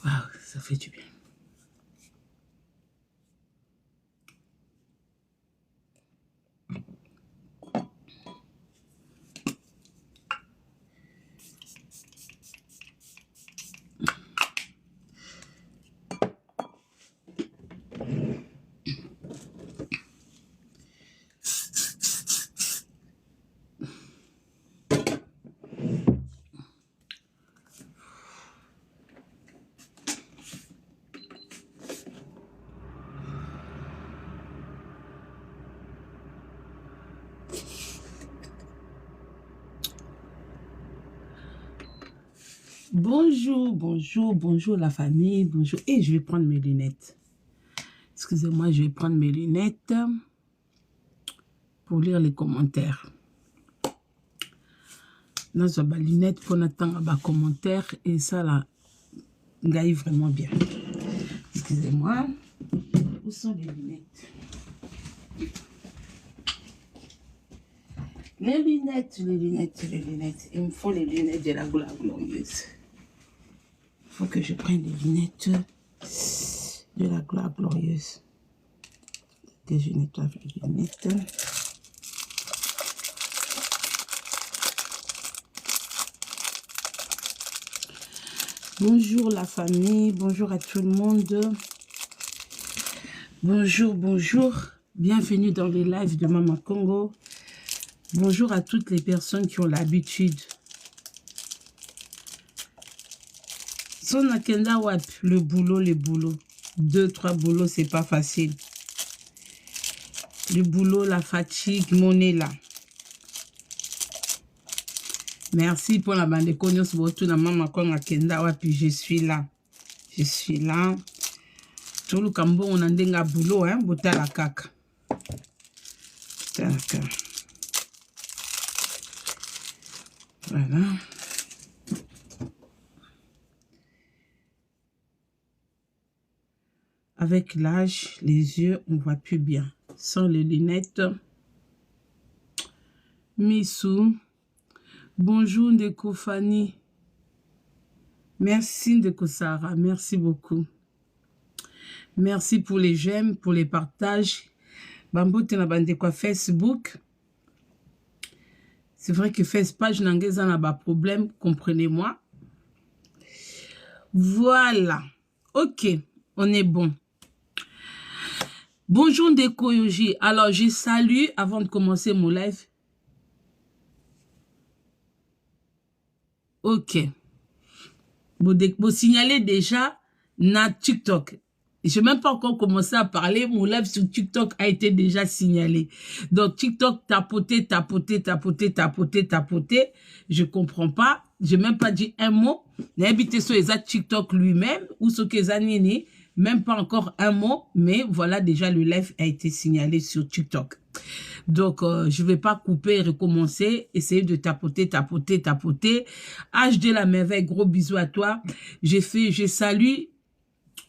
Waouh, ça fait du bien. Bonjour, bonjour, bonjour la famille, bonjour. Et je vais prendre mes lunettes. Excusez-moi, je vais prendre mes lunettes pour lire les commentaires. Là, j'ai mes lunettes pour attendre les commentaires et ça là, gagne vraiment bien. Excusez-moi. Où sont les lunettes? Les lunettes, les lunettes, les lunettes. Il me faut les lunettes de la gloire glorieuse. Il faut que je prenne les lunettes de la gloire glorieuse. Que je nettoie les lunettes. Bonjour la famille, bonjour à tout le monde. Bonjour, bonjour. Bienvenue dans les lives de Mama Congo. Bonjour à toutes les personnes qui ont l'habitude. Son akenda wap, le boulot, les boulots. 2, 3 boulots, c'est pas facile. Le boulot, la fatigue, mon est là. Merci pour la bande de cognos, na Mama Congo akenda wap, je suis là. Je suis là. Tout le cambo, on a un boulot, hein, bota la caca. Voilà. Avec l'âge, les yeux, on ne voit plus bien. Sans les lunettes. Missou. Bonjour Ndeko Fanny. Merci Ndeko Sarah. Merci beaucoup. Merci pour les j'aime, pour les partages. Bambo te na bande quoi Facebook. C'est vrai que Facebook n'a pas problème, comprenez-moi. Voilà. Ok, on est bon. Bonjour Ndeko Yoji. Alors, je salue avant de commencer mon live. Ok. Vous signalez déjà na TikTok. Je n'ai même pas encore commencé à parler. Mon live sur TikTok a été déjà signalé. Donc, TikTok, tapoter. Je ne comprends pas. Je n'ai même pas dit un mot. N'habitez sur les TikTok lui-même ou sur les même pas encore un mot. Mais voilà, déjà, le live a été signalé sur TikTok. Donc, je ne vais pas couper et recommencer. Essayer de tapoter. HD la merveille, gros bisous à toi. Je salue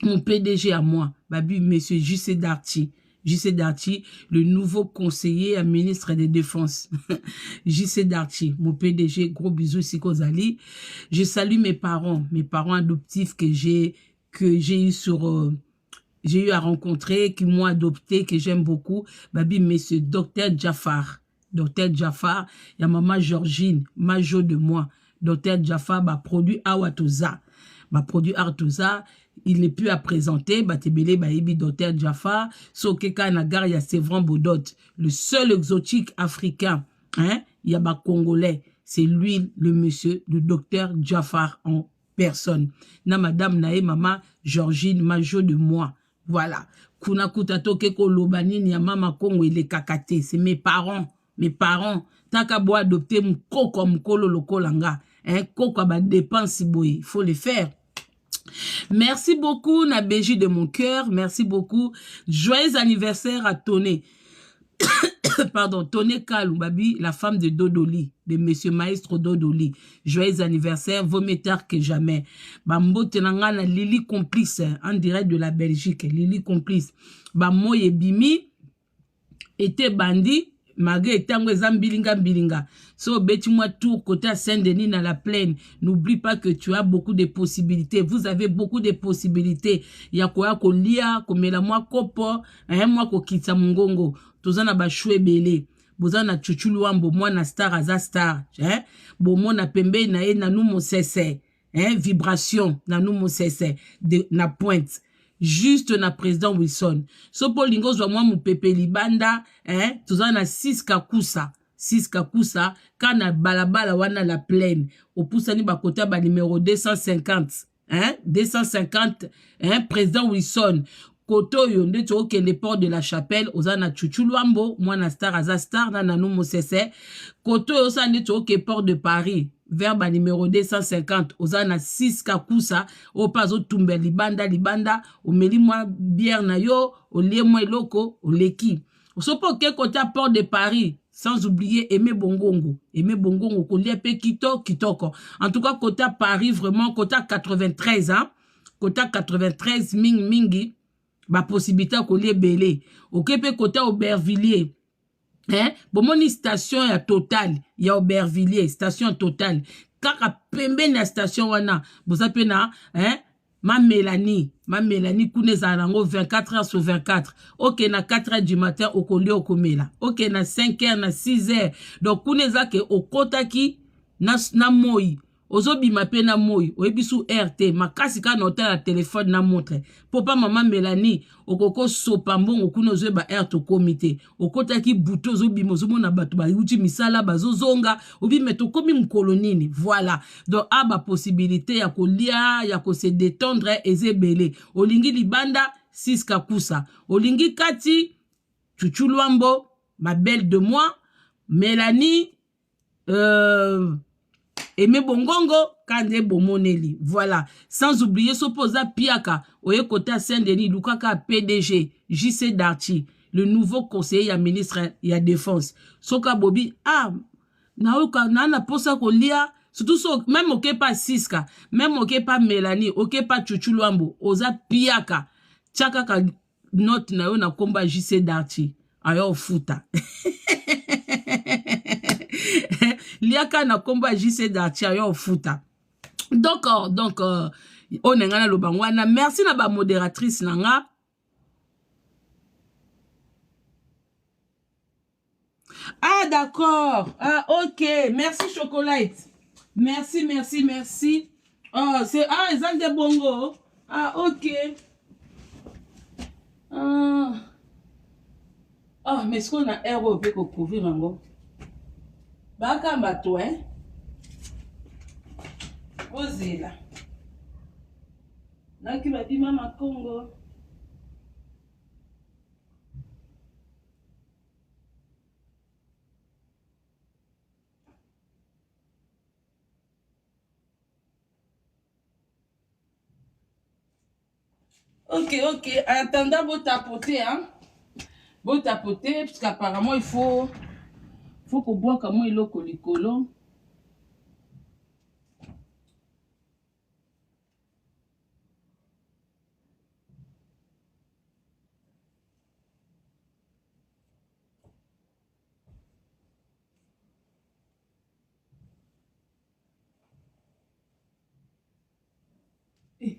mon PDG à moi, Babi, monsieur J.C. Darty. J.C. Darty, le nouveau conseiller à ministre des Défenses. J.C. Darty, mon PDG, gros bisous, Sikozali. Je salue mes parents adoptifs que j'ai eu à rencontrer, qui m'ont adopté, que j'aime beaucoup. Babi, monsieur Dr. Jafar. Dr. Jafar, il y a maman Georgine, majo de moi. Dr. Jafar, produit Awatoza. Produit Artoza. Il n'est plus à présenter, Batebele, Baebi, Dr. Jafar, Sokeka Nagar, il y a Sévran Bodot, le seul exotique africain, hein, il y a Congolais, c'est lui, le monsieur, le Dr. Jafar en personne. Na madame Nae, maman, Georgine, majo de moi, voilà. Kuna Kutato, Keko Lobani, ni Mama Congo, il est kakaté, c'est mes parents, Taka bo adopter mon koko, mkolo lokolanga, hein, koko, ba dépense, il faut les faire. Merci beaucoup, Nabéji de mon cœur. Merci beaucoup. Joyeux anniversaire à Toné. Pardon, Toné Kaloubabi, la femme de Dodoli, de monsieur Maestro Dodoli. Joyeux anniversaire, vaut mieux tard que jamais. Bambo tenanga na Lily Complice, en direct de la Belgique. Lily Complice. Bamoye Bimi était bandit. malgré tango mbilinga. So beti-moi tour côté à Saint-Denis dans la plaine. N'oublie pas que tu as beaucoup de possibilités. Vous avez beaucoup de possibilités. Ya quoi ko lia, ko mela moi kopo, moi ko kitsa mungongo. Tozana ba choué belé. Bozana chuchu luambo moi na star aza star, bon moi na pembe na e na nous mon cesse, vibration na nous mon cesse de na pointe juste na président Wilson. So pour lingo zwa moi mu pepe libanda, tozana 6 kakusa kana balabala wana la plaine opusa ni bakota ba numéro 250, 250, président Wilson. Koto yonde to okende port de la Chapelle ozana chuchu luambo mwana star aza star na nanu mosese. Koto yosande to oke port de Paris vers ba numéro 250 ozana 6 kakusa opazo tumbe libanda omeli mwa bière na yo olie mwa eloko oleki osopo ke kota port de Paris. Sans oublier Aimé Bongongo kolia pe kitoko. En tout cas kota Paris vraiment kota 93 kota 93 mingi ba possibilité ko lié belé okepe côté Aubervilliers bomoni station ya Total ya Aubervilliers station Total kaka pembe na station wana boza pe na ma Mélanie kuneza nango 24 heures sur 24. OK na 4 heures du matin okoli okomela. OK na 5 heures na 6 heures. Donc kuneza ke okotaki na moi ozobi mape na moi oyebisu RT makasi ka noter la téléphone na montre popa mama Mélanie okoko sopa mbongo kuna ozeba RT comité okotaki buto ozobi mozomona bato ba uti misala bazozonga obi meto komi mkolonini. Voilà donc aba possibilité ya kolia ya ko se détendre ezebele olingi libanda 6 kakusa olingi kati chuchu luambo ma belle de moi Mélanie Aimé Bongongo, Kande Bomoneli. Voilà. Sans oublier, s'opposa Piaka, Oye Kota Saint-Denis, Lukaka PDG, JC Darty, le nouveau conseiller à ministre et défense. Soka Bobi, naoka, nana posa kolia, surtout so, même ok pas Siska, même ok pas Mélanie, ok pas Chuchu Luambo, Oza Piaka, Tchaka ka note na yo na komba JC Darty, ayo futa. Liaka na komba JC Darty yo futa. Donc on engana lo bangwana. Merci na ba modératrice nanga. Ah d'accord. Ah OK, merci Chocolate. Merci. Oh, c'est ils ont des bongo. Ah OK. Mais est-ce qu'on a ROP pour couvrir encore? Baka bato Ozela Naki babi mama Congo OK attendant vous tapoter vous tapoter parce qu'apparemment il faut qu'on boit comme il est colicolo.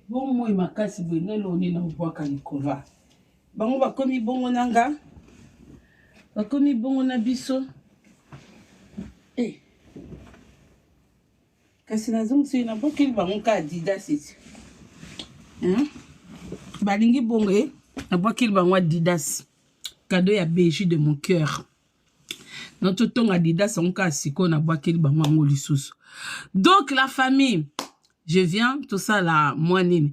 Bon moi makasi bwenelo ni na bois calicova. Bango bakomi bongo nanga. Bakomi bongo na biso. Kasi nazongi si na bokili bango ka Adidas eti. Balingi bongo na bokili bango Adidas. Cadeau ya BJ de mon cœur. Notre ton Adidas on ka siko na bokili bango ngo lisusu. Donc la famille, je viens tout ça là moinine.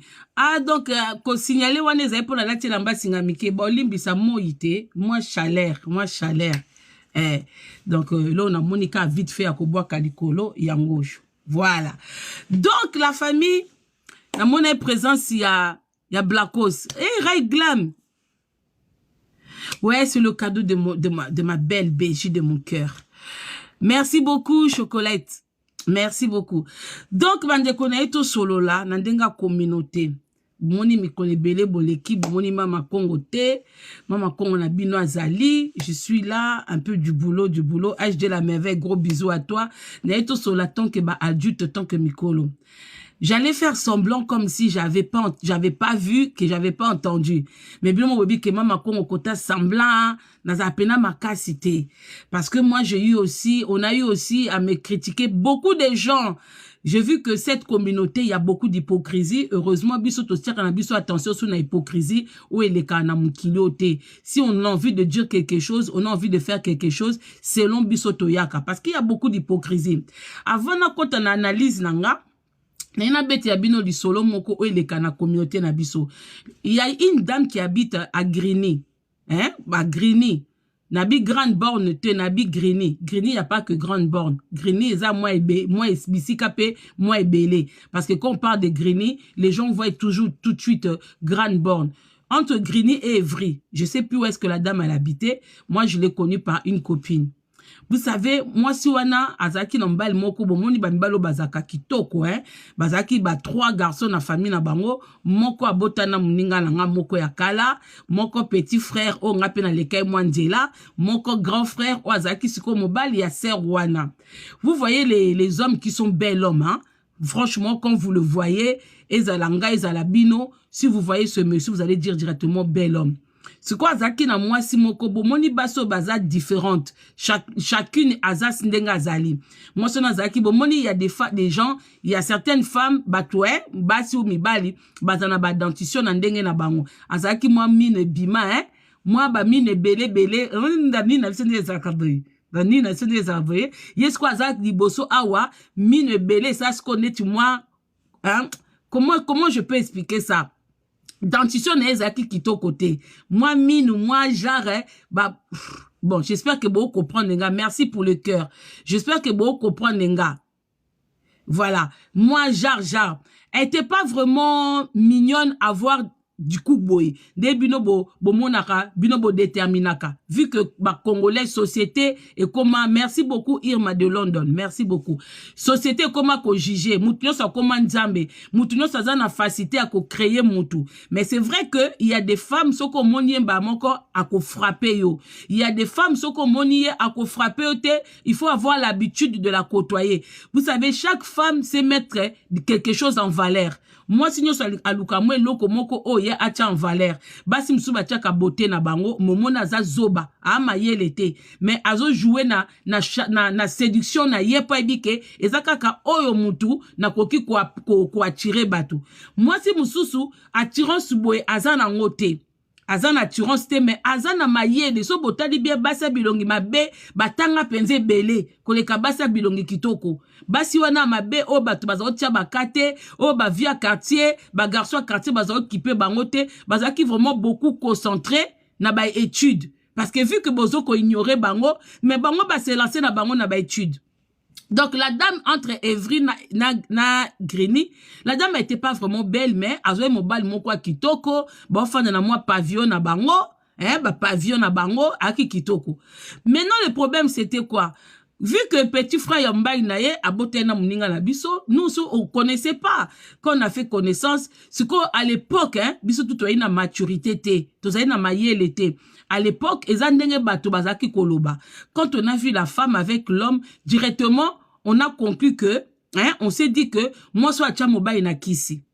Donc ko signaler wana ezai pour la lati lamba singa mike ba olimbisa moite, moi chaleur. Donc là on a Monica vite fait à koboa kalikolo yangojo. Voilà. Donc la famille la monnaie présence il y a Blackos et Ray Glam. Ouais, c'est le cadeau de ma belle BJ de mon cœur. Merci beaucoup Chocolate. Merci beaucoup. Donc bande konaito solo là nandenga communauté. Moni mikole belé boleki, moni mama Congo te, mama Congo na bino azali, je suis là, un peu du boulot, HD la merveille, gros bisous à toi, naeto sur la tant que ba adulte tant que mikolo. J'allais faire semblant comme si j'avais pas vu, que j'avais pas entendu. Mais bien mon bébé que mama Congo kota semblant, na pena makasité. Parce que moi on a eu aussi à me critiquer beaucoup de gens. J'ai vu que cette communauté, il y a beaucoup d'hypocrisie. Heureusement, biso attention sur la hypocrisie ou elle est si on a envie de dire quelque chose, on a envie de faire quelque chose selon biso toyaka. Parce qu'il y a beaucoup d'hypocrisie. Avant, quand on analyse nanga, il y a une dame qui habite à Grigny. Hein? À Grigny. Nabi grande borne te nabi Grigny. Grigny, il n'y a pas que grande borne. Grigny, ça, moi, belé. Parce que quand on parle de Grigny, les gens voient toujours tout de suite grande borne. Entre Grigny et Évry, je ne sais plus où est-ce que la dame elle habitait. Moi, je l'ai connue par une copine. Vous savez, moi, si wana azaki na mbali moko bomoni banbalo bazaka kitoko, hein. Bazaki ba 3 garçons na famille na bango, moko abotana muninga na nga moko ya kala, moko petit frère o ngape na lekai mwanjela, moko grand frère o azaki siko mobali ya sœur wana. Vous voyez les hommes qui sont bels hommes, hein. Franchement, quand vous le voyez, ezalanga, ezalabino, si vous voyez ce monsieur, vous allez dire directement bel homme. C'est quoi zaki na moi si moko bomoni baso baza différente chacune azas ndenga azali moi sona zaki bomoni il y a des gens il y a certaines femmes batoué basi ou mibali bazana ba dentition na ndenge na bango azaki moi mine bima hein moi ba mine belé ndani na sene zakadri ndani na sene zakadri yes quoi zaki liboso awa mine belé ça se connaît moi hein comment je peux expliquer ça. Dentition nezaki kito côté. Moi mine moi genre bah bon, j'espère que vous comprenez nga. Merci pour le cœur. J'espère que vous comprenez nga. Voilà. Moi genre elle était pas vraiment mignonne à voir du coup boy de binobo bomonaka binobo déterminaka vu que ba congolais société et comment merci beaucoup Irma de London merci beaucoup société comment ko juger mutu so comment nzambe mutu no sa na facilité à ko créer mutu mais c'est vrai que il y a des femmes soko monié ba moko à ko frapper yo il y a des femmes soko monié à ko frapper te il faut avoir l'habitude de la côtoyer vous savez chaque femme sait mettre quelque chose en valeur. Moi si nyoso aluka mwe loko moko oye acha en valeur basi msuba chaka beauté na bango momona za zoba ama yelete mais azo jouer na séduction na yepa ebike ezakaka oyo mutu na koki ko attirer batu moi si mususu attirance boye azana ngote azana attirance te mais azana mayele so botali bien basa bilongi mabe batanga penze belé koleka basa bilongi kitoko basi wana mabe o batu bazo tia bakate o ba via quartier ba garçon quartier bazo occupé bangote bazaki vraiment beaucoup concentré na ba étude parce que vu que bozo ko ignorer bango mais bango ba se lancer na bango na ba étude. Donc la dame entre Évry na Grigny, la dame n'était pas vraiment belle mais azoé mobile moko kitoko, bon fan na moi pavillon na bango, hein, ba pavillon na bango aki kitoko. Maintenant le problème c'était quoi? Vu que petit frère Yambay naye abotena muninga na biso, nous on connaissait pas. Quand on a fait connaissance, c'est qu'à l'époque hein, biso tout na maturité té, tout na mayele té. À l'époque, quand on a vu la femme avec l'homme, directement, on a conclu que, hein, on s'est dit que, moi, soit Tchamoba et Nakisi.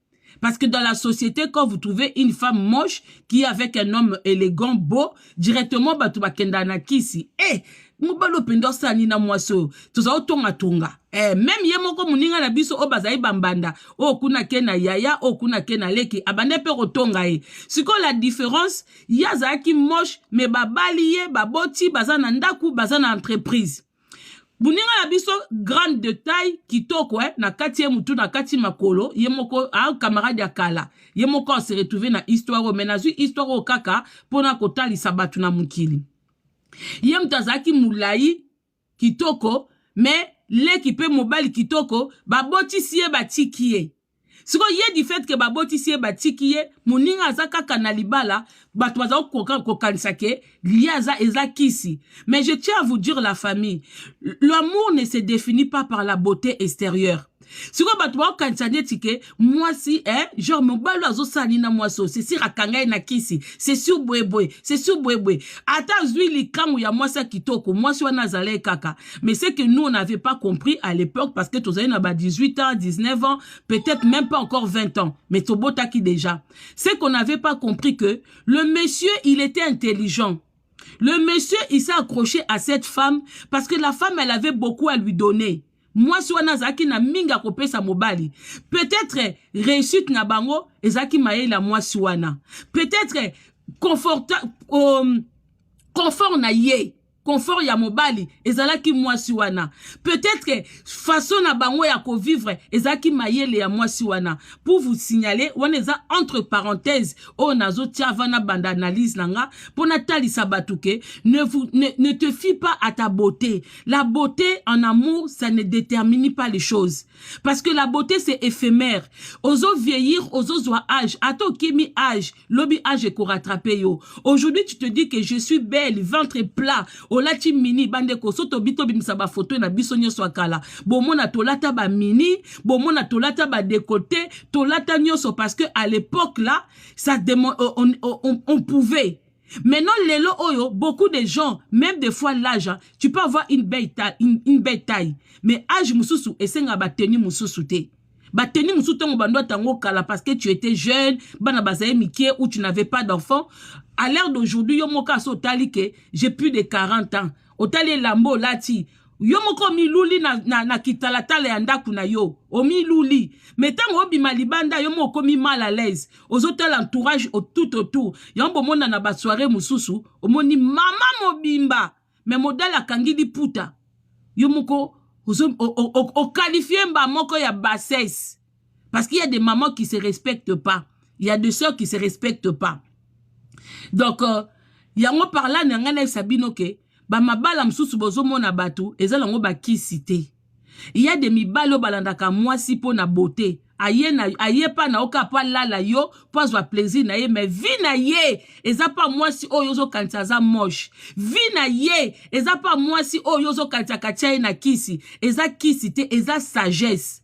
Parce que dans la société, quand vous trouvez une femme moche, qui est avec un homme élégant, beau, directement, Batouba Kenda Nakisi. Eh, Moubalo Pendo Sanina Mwaso, tout ça, Tonga Tonga. Eh, même Yemoko Muninga na biso o bazai bambanda, o kuna kena yaya, o kuna kena leki, abane pe rotonga e. C'est quoi la différence? Yazaki moche, mais babaliye, baboti, bazana ndaku, bazana entreprise. Buninga na biso grande de taille, kitoko, na kati mutu, na kati makolo, yemoko, a camarade ya kala. Yemoko se retrouvé na histoire o menazu, histoire o kaka, pona kotali sabatu na mukili. Yem tazaki moulai, kitoko, mais l'équipe mobile kitoko, baboti siye batikiye. Siko yé du fait que baboti siye batikiye, muninga azaka kanalibala, batwaza kokansake, liaza ezakisi. Mais je tiens à vous dire la famille, l'amour ne se définit pas par la beauté extérieure. Si vous avez un candidat, moi si, genre, mon balo azo salina moi so, c'est si rakanga na kisi, c'est sur bouéboué, c'est sur bouéboué. Ata zui li kangu ya moi sa kitoko, moi si wana zale kaka. Mais c'est que nous, on n'avait pas compris à l'époque, parce que tous avez 18 ans, 19 ans, peut-être même pas encore 20 ans. Mais Tobota qui déjà. C'est qu'on n'avait pas compris que le monsieur, il était intelligent. Le monsieur, il s'est accroché à cette femme, parce que la femme, elle avait beaucoup à lui donner. Moi, si on zaki na minga kopé sa mobali. Peut-être réussite na bango, ezaki maye la moi si wana. Peut-être confort na ye. Confort ya mobali, ezalaki moi si wana. Peut-être façon na bango ya ko vivre, ezaki mayele ya moi si wana. Pour vous signaler, on est entre parenthèses, on a zo tiavana banda analyse nanga, pour natali sabatuke, ne te fie pas à ta beauté. La beauté en amour, ça ne détermine pas les choses. Parce que la beauté c'est éphémère. Ozo vieillir, ozo zoa âge, ato kimi âge, lobby âge et ko rattraper yo. Aujourd'hui, tu te dis que je suis belle, ventre plat. Olati mini bande ko soto bito bimisa ba photo na biso nyoso akala bomona tolata ba mini bomona tolata ba décoté tolata nyoso parce que à l'époque là ça on pouvait. Maintenant lelo oyo beaucoup de gens même des fois l'âge tu peux avoir une belle taille mais âge mususu esenga ba tenue mususu te. Bateni musutongo bando tango kala parce que tu étais jeune, bana bazaye mikie ou tu n'avais pas d'enfant. À l'heure d'aujourd'hui, yo moka so tali ke j'ai plus de 40 ans. Otali lambo lati. Yo moko mi luli na kitala tale andaku na yo. O mi luli. Mais tango obi malibanda yo moko mi mal à l'aise. Aux autres l'entourage tout autour. Yambo mona na ba soirée mususu, omoni mama mobimba. Mais modèle akangi di puta. Yo moko au qualifié mba moko ya bassesse. Parce qu'il y a des mamans qui se respectent pas. Il y a des sœurs qui se respectent pas. Donc, yango par là, n'engane sabino ke, ba mabala msusu bozo mona batu, ezalango ba kisite. Il y a des mibalo balandaka mwasi po na beauté. Aye pa na oka pa lala yo, po azwa plaisir na ye, mais vi na ye, eza pa mwasi o yozo kantaza moche. Vi na ye, eza pa mwasi o yozo kantakatia na kisi. Eza kisi te, eza sagesse.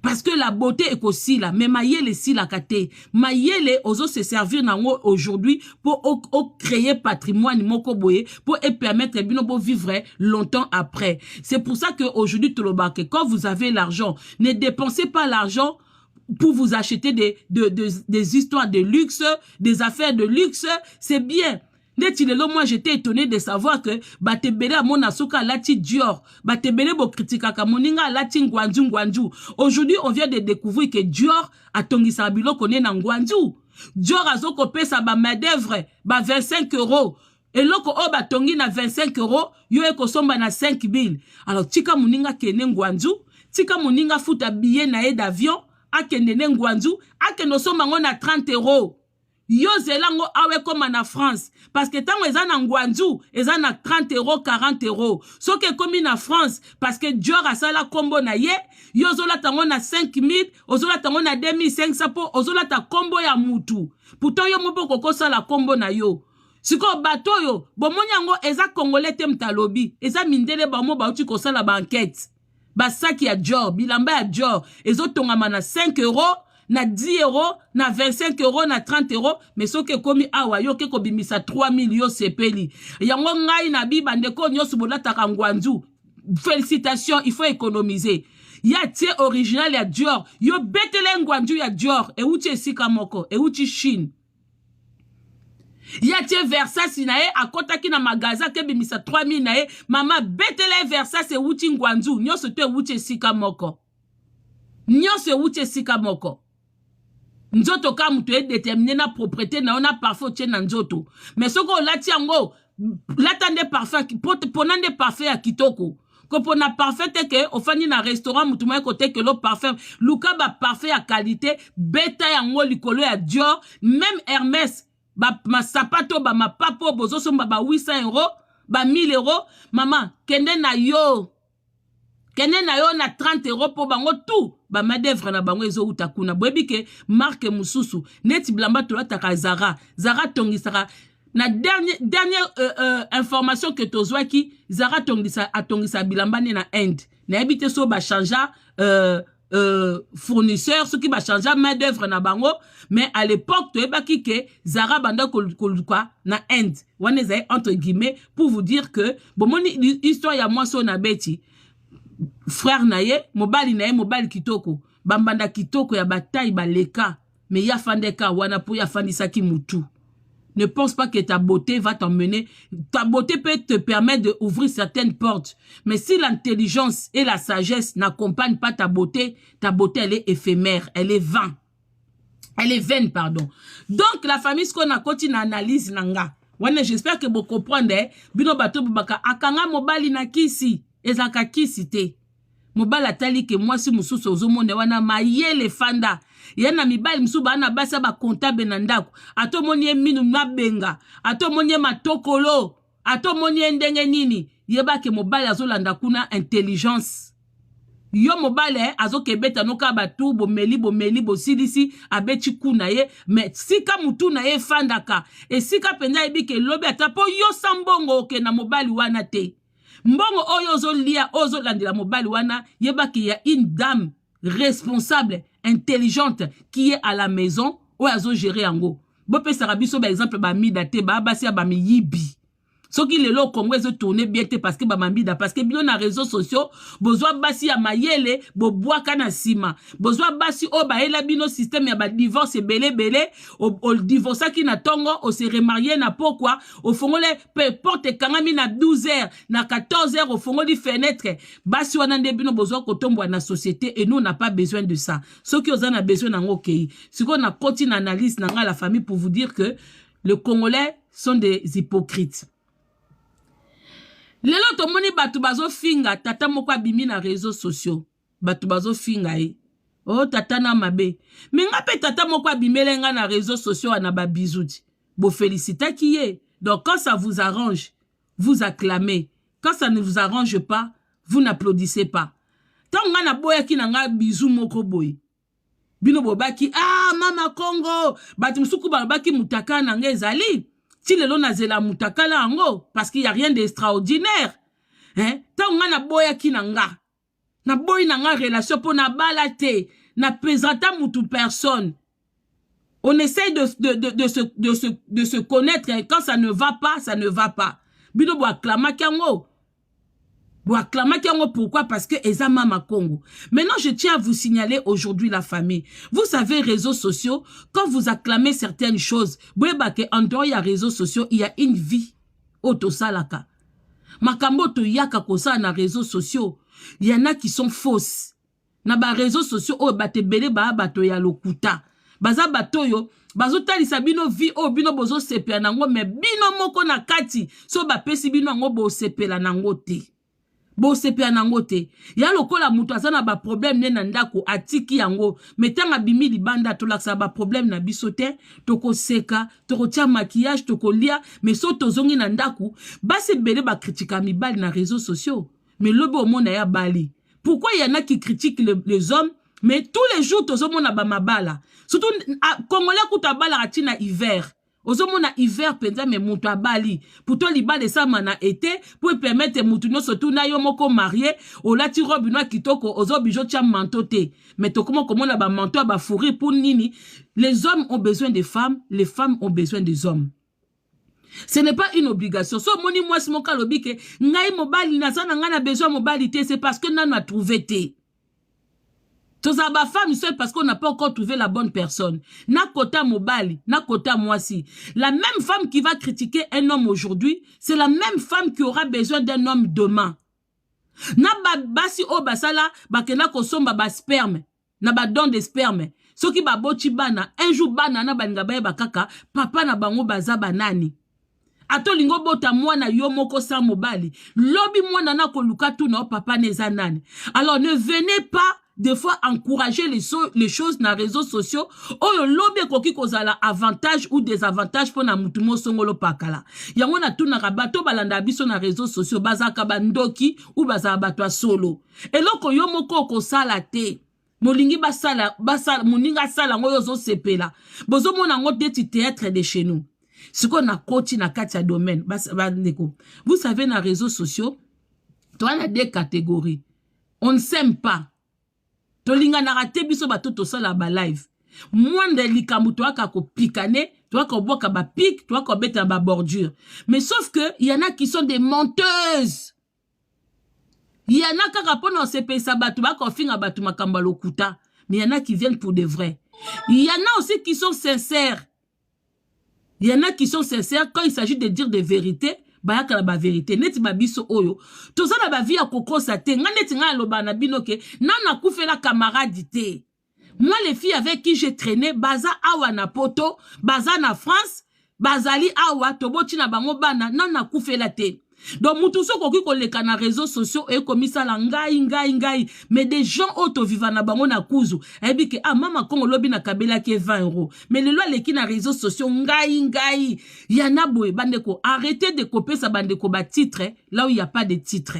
Parce que la beauté est aussi là, mais maïele si la kate. Maïele oso se servir nango aujourd'hui pour créer patrimoine moko boye pour permettre bino bo vivre longtemps après. C'est pour ça que aujourd'hui tout le bac, quand vous avez l'argent, ne dépensez pas l'argent pour vous acheter des histoires de luxe, des affaires de luxe, c'est bien. Moi j'étais étonné de savoir que batebele a mon asuka lati Dior, batebele bo kritikaka moninga lati ngwanju. Aujourd'hui on vient de découvrir que Dior a tongisa bilo koné na ngwanju. Dior a zoko pesa ba main d'œuvre ba 25 €. Et loko o ba tongi na 25 €, yo eko somba na 5 000. Alors tika moninga kene ngwanju, tika moninga futa billet na e d'avion, akende ngwanju, akeno somba ngona 30 €. Yo zelango awe koma na France. Parce que tango eza na ngwanju, eza na 30 €, 40 €. Soke komi na France, parce que Dior asala kombo na ye, yo zola tango na 5 000, ozola tango na 2500 po, ozola ta kombo ya mutu. Pourtant yo moboko kosala kombo na yo. Siko bato yo, bomonyango eza congolais te mtalobi, eza mindele bamo bauti kosala ba enquête. Basaki ya Dior, bilamba ya Dior, ezo tongama na 5 €, na 10 €, na 25 €, na 30 €, mais ce que komi awa yo ke kobimisa 3 000 yo sepeli. Yango ngai na biba ndeko nyosu bolataka ngwanju. Félicitations, il faut économiser. Ya tie original ya Dior, yo betele ngwanju ya Dior, e uti esika moko, e uti Chine. Ya tie Versace na e akotaki na magasin ke bimisa 3 000 na e, mama betele Versace e uti ngwanju, nyoso te uti esika moko. Nyoso e uti esika moko. Nzoto ka mutu e déterminé na propriété na ona parfum tien na nzoto. Mais soko lati yango, latande parfum, ponande parfum ya kitoko. Ko pona parfum te ke, ofani na restaurant mutu mwen kote ke lo parfum, luka ba parfum ya qualité, beta yango likolo ya Dior, même Hermès, ma sapato, ma papo, bozo somba ba 800 €, ba 1000 €, maman, kende na yo. Kene na yo na 30 € po bango tout. Ba madevre na bango ezo utakuna. Bwebi ke marque mususu. Neti blamba tolataka Zara. Zara tongisaka. Na dernière information que tozwa ki, Zara tongisa bilamba ne na Inde. Na ebite so ba chanja fournisseurs, ceux qui va changer main d'œuvre na bango, mais à l'époque, tu es que Zara banda quoi na Inde, entre guillemets, pour vous dire que, bon, mon histoire ya moi son abeti, frère naye, mobali kitoko, bambanda kitoko ya bataille baleka, mais ya fandeka wana pour ya fandisaki mutu. Ne pense pas que ta beauté va t'emmener. Ta beauté peut te permettre d'ouvrir certaines portes. Mais si l'intelligence et la sagesse n'accompagnent pas ta beauté, elle est éphémère, elle est vaine. Elle est vaine, pardon. Donc, la famille, ce qu'on a continué analyse nanga. J'espère que vous comprenez. Bino bato bubaka akanga mobali na kisi. Ezaka kisi te. Mobali atali ke moi si mususu ozomone wana mayele fanda. Yana mibali msuba ana basa ba comptable na ndako. Ato monye minu mabenga. Ato monye matokolo. Ato monye ndenge nini. Yeba ke mobali azolanda kuna intelligence. Yo mobali azo kebeta noka batu bomeli bosilisi abeti kuna ye. Mais sika mutu na ye fandaka. E sika penda ebi ke lobi atapo yo sambongo ke na mobali wana te. Mbongo oyo ozo lia ozo landila mobali wana yeba ki ya une dame responsable, intelligente qui est à la maison ou azo gérer ango. Bope sarabiso par exemple ba midate ba basi ba mi yibi. Ce qui le Congo se tourner bien parce que bamambida parce que bien na réseaux sociaux besoin basi ya mayele bo boaka na sima besoin basi o ba ela bino système ya ba divorce belé o divorce qui na tongo o se remarier na pourquoi au fongole porte kangami na 12h na 14h au fongoli fenêtre basi wana nde bino besoin ko tombwa na société et nous on n'a pas besoin de ça ce qui on a besoin na ngokei ce qu'on a continue analyse na la famille pour vous dire que les Congolais sont des hypocrites. Lelo to moni batu bazo finga tata moko abimi na réseaux sociaux. Batu bazo finga e. Oh tata na mabe. Mais nga pe tata moko abimele nga na réseaux sociaux na ba bizoudi. Bo félicita qui est. Donc quand ça vous arrange, vous acclamez. Quand ça ne vous arrange pas, vous n'applaudissez pas. Tant nga na boya ki na nga bisou moko boy. Bino bobaki ah mama Congo. Batu msuku babaki mutaka na nga ezali. Si le long a zela mutakala ango, parce qu'il n'y a rien d'extraordinaire. Hein? Tant on a boya ki nanga. Na boy nanga relation pour na balate. Na pesata mutu personne. On essaye de se connaître. Et quand ça ne va pas, ça ne va pas. Bino bo aklama kiango. Bo aklama kiango pourquoi? Parce que eza mama Congo. Maintenant, je tiens à vous signaler aujourd'hui la famille. Vous savez, réseaux sociaux, quand vous acclamez certaines choses, en dehors, il y a réseaux sociaux, il y a une vie. Otosalaka. Makambo to yaka kosa na réseaux sociaux. Il y en a qui sont fausses. Na ba réseaux sociaux, oh, bate bele ba bato ya lokuta. Baza bato yo, bazo talisa bino vi, oh, bino bozo sepela nango, mais bino moko na kati, so ba pesi bino nango bo sepela nango te. Bo sepe anangote ya lokola mutu azana ba problème ne na ndako atiki yango metanga bimi libanda to laksa ba problème na bisote toko seka toko tia maquillage toko lia mais so tozongi na ndako basi bele ba critique mibali na réseaux sociaux mais lobo au monde ya bali pourquoi il y en a qui critiquent les hommes mais tous les jours tozomona ba mabala surtout congolais kuta bala atina hiver Ozomona hiver penza me mutu abali. Pourtant libale sa mana été pour permettre mutu no surtout na yo moko marié o lati robe no kitoko ozo bijo tia manteau te. Mais to comment na ba manteau ba fourri pour nini? Les hommes ont besoin des femmes, les femmes ont besoin des hommes. Ce n'est pas une obligation. So moni moi si mon kalobi ke ngai mobali na sana ngana besoin mobali te c'est parce que nan a trouvé te. Tous les femmes seules parce qu'on n'a pas encore trouvé la bonne personne. Na kota mobali, na kota moisi. La même femme qui va critiquer un homme aujourd'hui, c'est la même femme qui aura besoin d'un homme demain. Na basi o basala, bakena kosomba ba sperme, na ba don de sperme. Soki ba boti bana, un jour bana na balinga baye bakaka, papa na bango baza banani. Ato lingo bota mwana yo moko sa mobali. Lobi mwana na koluka tu na papa neza nani. Alors ne venez pas des fois encourager les choses dans les réseaux sociaux oyo lobe koki kozala avantage ou désavantage pour na mutumo songolo pakala yango na tuna rabato balanda biso na réseaux sociaux bazaka bandoki ou bazaka bato solo eloko yo moko ko sala te molingi basala moninga sala ngoyo zo sepela bozo mona ngote ti théâtre de chez nous ce qu'on a koti na kati ya domaine vous savez na réseaux sociaux toi on a deux catégories on ne s'aime pas. Tolinga na rate biso bato to sala ba live. Mwande likambu to aka ko pikane, to aka boka ba pic, to aka beta ba bordure. Mais sauf que il y en a qui sont des menteuses. Il y en a qui rapportent dans ces pays sabatu ba ko finga batu makamba lokuta. Mais il y en a qui viennent pour de vrai. Il y en a aussi qui sont sincères. Il y en a qui sont sincères quand il s'agit de dire des vérités. Bayaka la ba vérité neti babiso oyo toza na ba vie ya kokosa te nga neti nga loba na binoke nana kufela camarade te. Moi les filles avec qui j'ai traîné baza awa na poto baza na France bazali awa toboti na bango bana nana kufela te. Donc mutu so koki koleka na réseaux sociaux e komisa la ngai mais des gens auto vivant na bango na kuzu ebi ke ah mama kongo lobi na kabela ke 20 €. Mais le loi leki na réseaux sociaux ngai yana boye bandeko arrêtez de copier sa bandeko ba titre là où il y a pas de titre.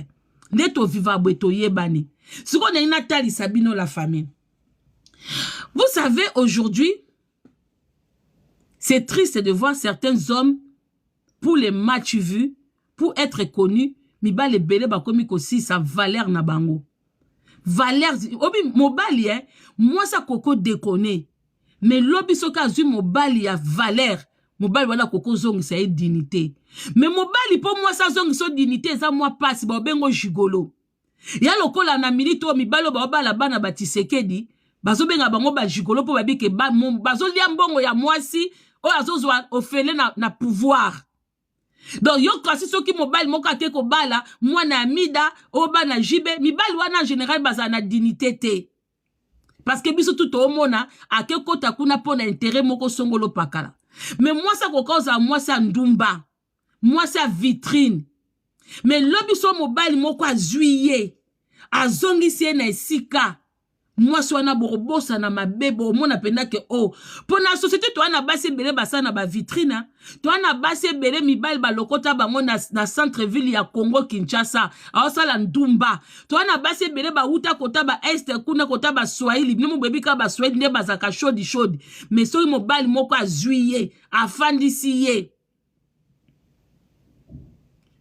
Neto viva boeto yebani. Si on a une Nathalie Sabino la famille. Vous savez aujourd'hui c'est triste de voir certains hommes pour les matchs vus pour être connu, miba le belé ba komi aussi sa valeur na bango. Valeur obi mobali hein, moi ça koko déconner. Mais lobi soka zu mobali ya valeur, mobali wala koko zongi sa dignité. Mais mobali pour moi ça zongi so dignité ça moi passe ba bengo jigolo. Ya lokola na milito mibalo ba bala bana batisekedi, bazo benga bango ba jigolo po babike ba bazo lia mbongo ya mwasi o azozwa ofele na pouvoir. Donc yo kasi soki mobile moko akeko bala mwana amida oba na jibe mibali wana en général baza na dignité te parce que biso tout au mona akeko takuna pona intérêt moko songolo pakala. Mais moi ça kokoza moi ça ndumba moi ça vitrine. Mais lobi so mobile moko azuiye azongisi na sika moi swana borobosa na mabebo mona penda ke oh pour la société toi na base belé basa na ba vitrine toi na base belé mibali ba lokota bango na centre ville ya Congo Kinshasa awasala ndumba toi na base belé ba uta kota ba est kuna kota ba Swahili ni mbebi ka ba Swahili ne bazaka chodi mais so mobile moko azuiye afandisiye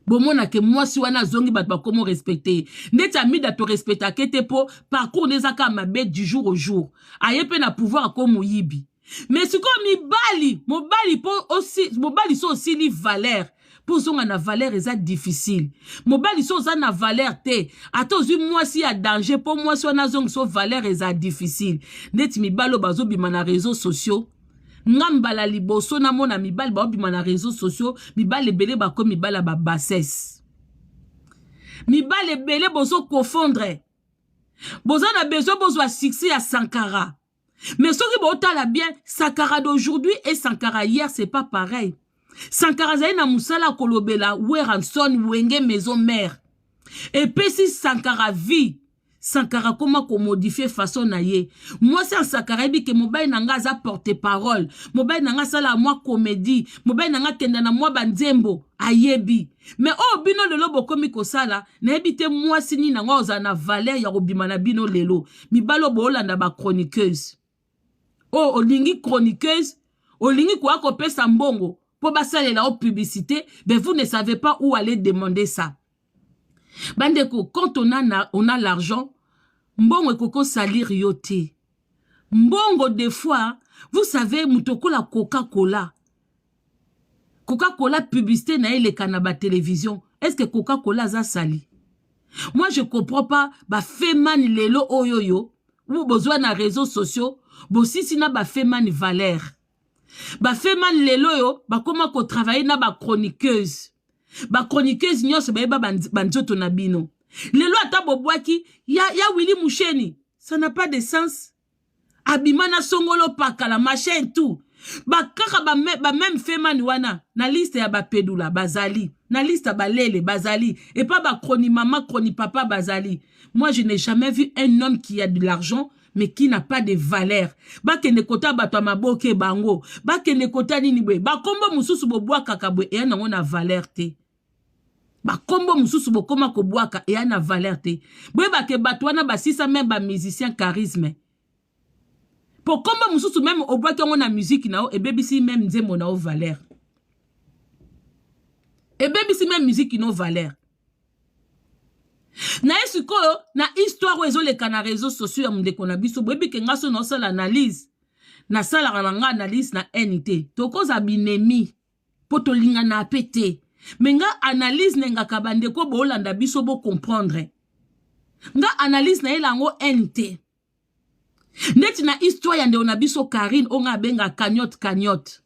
bomona ke moi si wana zongi bat ba comment respecter neta mida to respecter kete po parcours nezaka mabe du jour au jour ayepe na pouvoir comme yibi mais si comme mobali po aussi mobali so aussi li valeur pour zonga na valeur eza difficile mobali so za na valeur te atozu moi si a danger pour moi si wana zongi so valeur eza difficile neti mibalo bazo bima na réseaux sociaux ngambala liboso na mona mibali ba obima na réseaux sociaux mibali belé ba ko mibala ba bassesse mibali belé bozo confondre bozo na besoin bozo succès à Sankara mais ceux qui botala bien Sankara d'aujourd'hui et Sankara hier c'est pas pareil. Sankara zai na musala kolobela Weranson wenge maison mère et puis si Sankara vit Sankara comment qu'on modifie façon na ye. Moi c'est Sankara bi que mobile nanga za porte parole. Mobile nanga sala moi comédie. Mobile nanga kenda na moi banzembo ayebi. Mais oh bino lelo bokomi ko sala na ebite moi sini nanga oza na valeur ya robima na bino lelo. Mibalo bo olanda ba chroniqueuse. Oh olingi chroniqueuse, olingi kwa ko pesa mbongo po basalela o publicité, mais vous ne savez pas où aller demander ça. Bandeko, quand on a l'argent, mbongo koko salir yote. Mbongo des fois, vous savez, mutoko la Coca-Cola. Coca-Cola publicité na ele kanaba télévision. Est-ce que Coca-Cola za sali? Moi je comprends pas, ba feman lelo oyoyo, ou besoin na réseaux sociaux, bo si na ba feman valeur. Ba feman lelo yo, ba comment ko travailler na ba chroniqueuse. Ba chroniqueuse nyos ba banzoto na bino. Lelo ata bobwaki ya Willy Moucheni. Ça n'a pas de sens. Abimana songolo pakala machin tout. Ba kaka ba même feman wana na liste ya ba pedula bazali. Na liste ba lele bazali et pas ba chroni maman chroni papa bazali. Moi je n'ai jamais vu un homme qui a de l'argent mais qui n'a pas de valeur. Ba kene kota bato maboke bango. Ba kene kota nini bwe. Ba kombo mususu bobwa kakabwe e na ngona valeur te. Ba kombo mususu bokoma ko bwaka e ana valeur te. Bwe ba ke bato wana ba sisa même ba musicien charisme. Pour kombo mususu même au bwa ke ngona musique na o e bebisi même nzembo na o valeur. E bebisi même musique no valeur. Na siko na histoire ozo le kana réseaux sociaux ya mundeko na biso boyebi ke ngaso na osala analyse na sala nga analyse na NT tokoza binemi po tolinga na pété mais nga analyse nenga kabandeko bo olanda biso bo comprendre nga analyse na elango NT neti na histoire ya ndeo na biso Karine onga benga cagnotte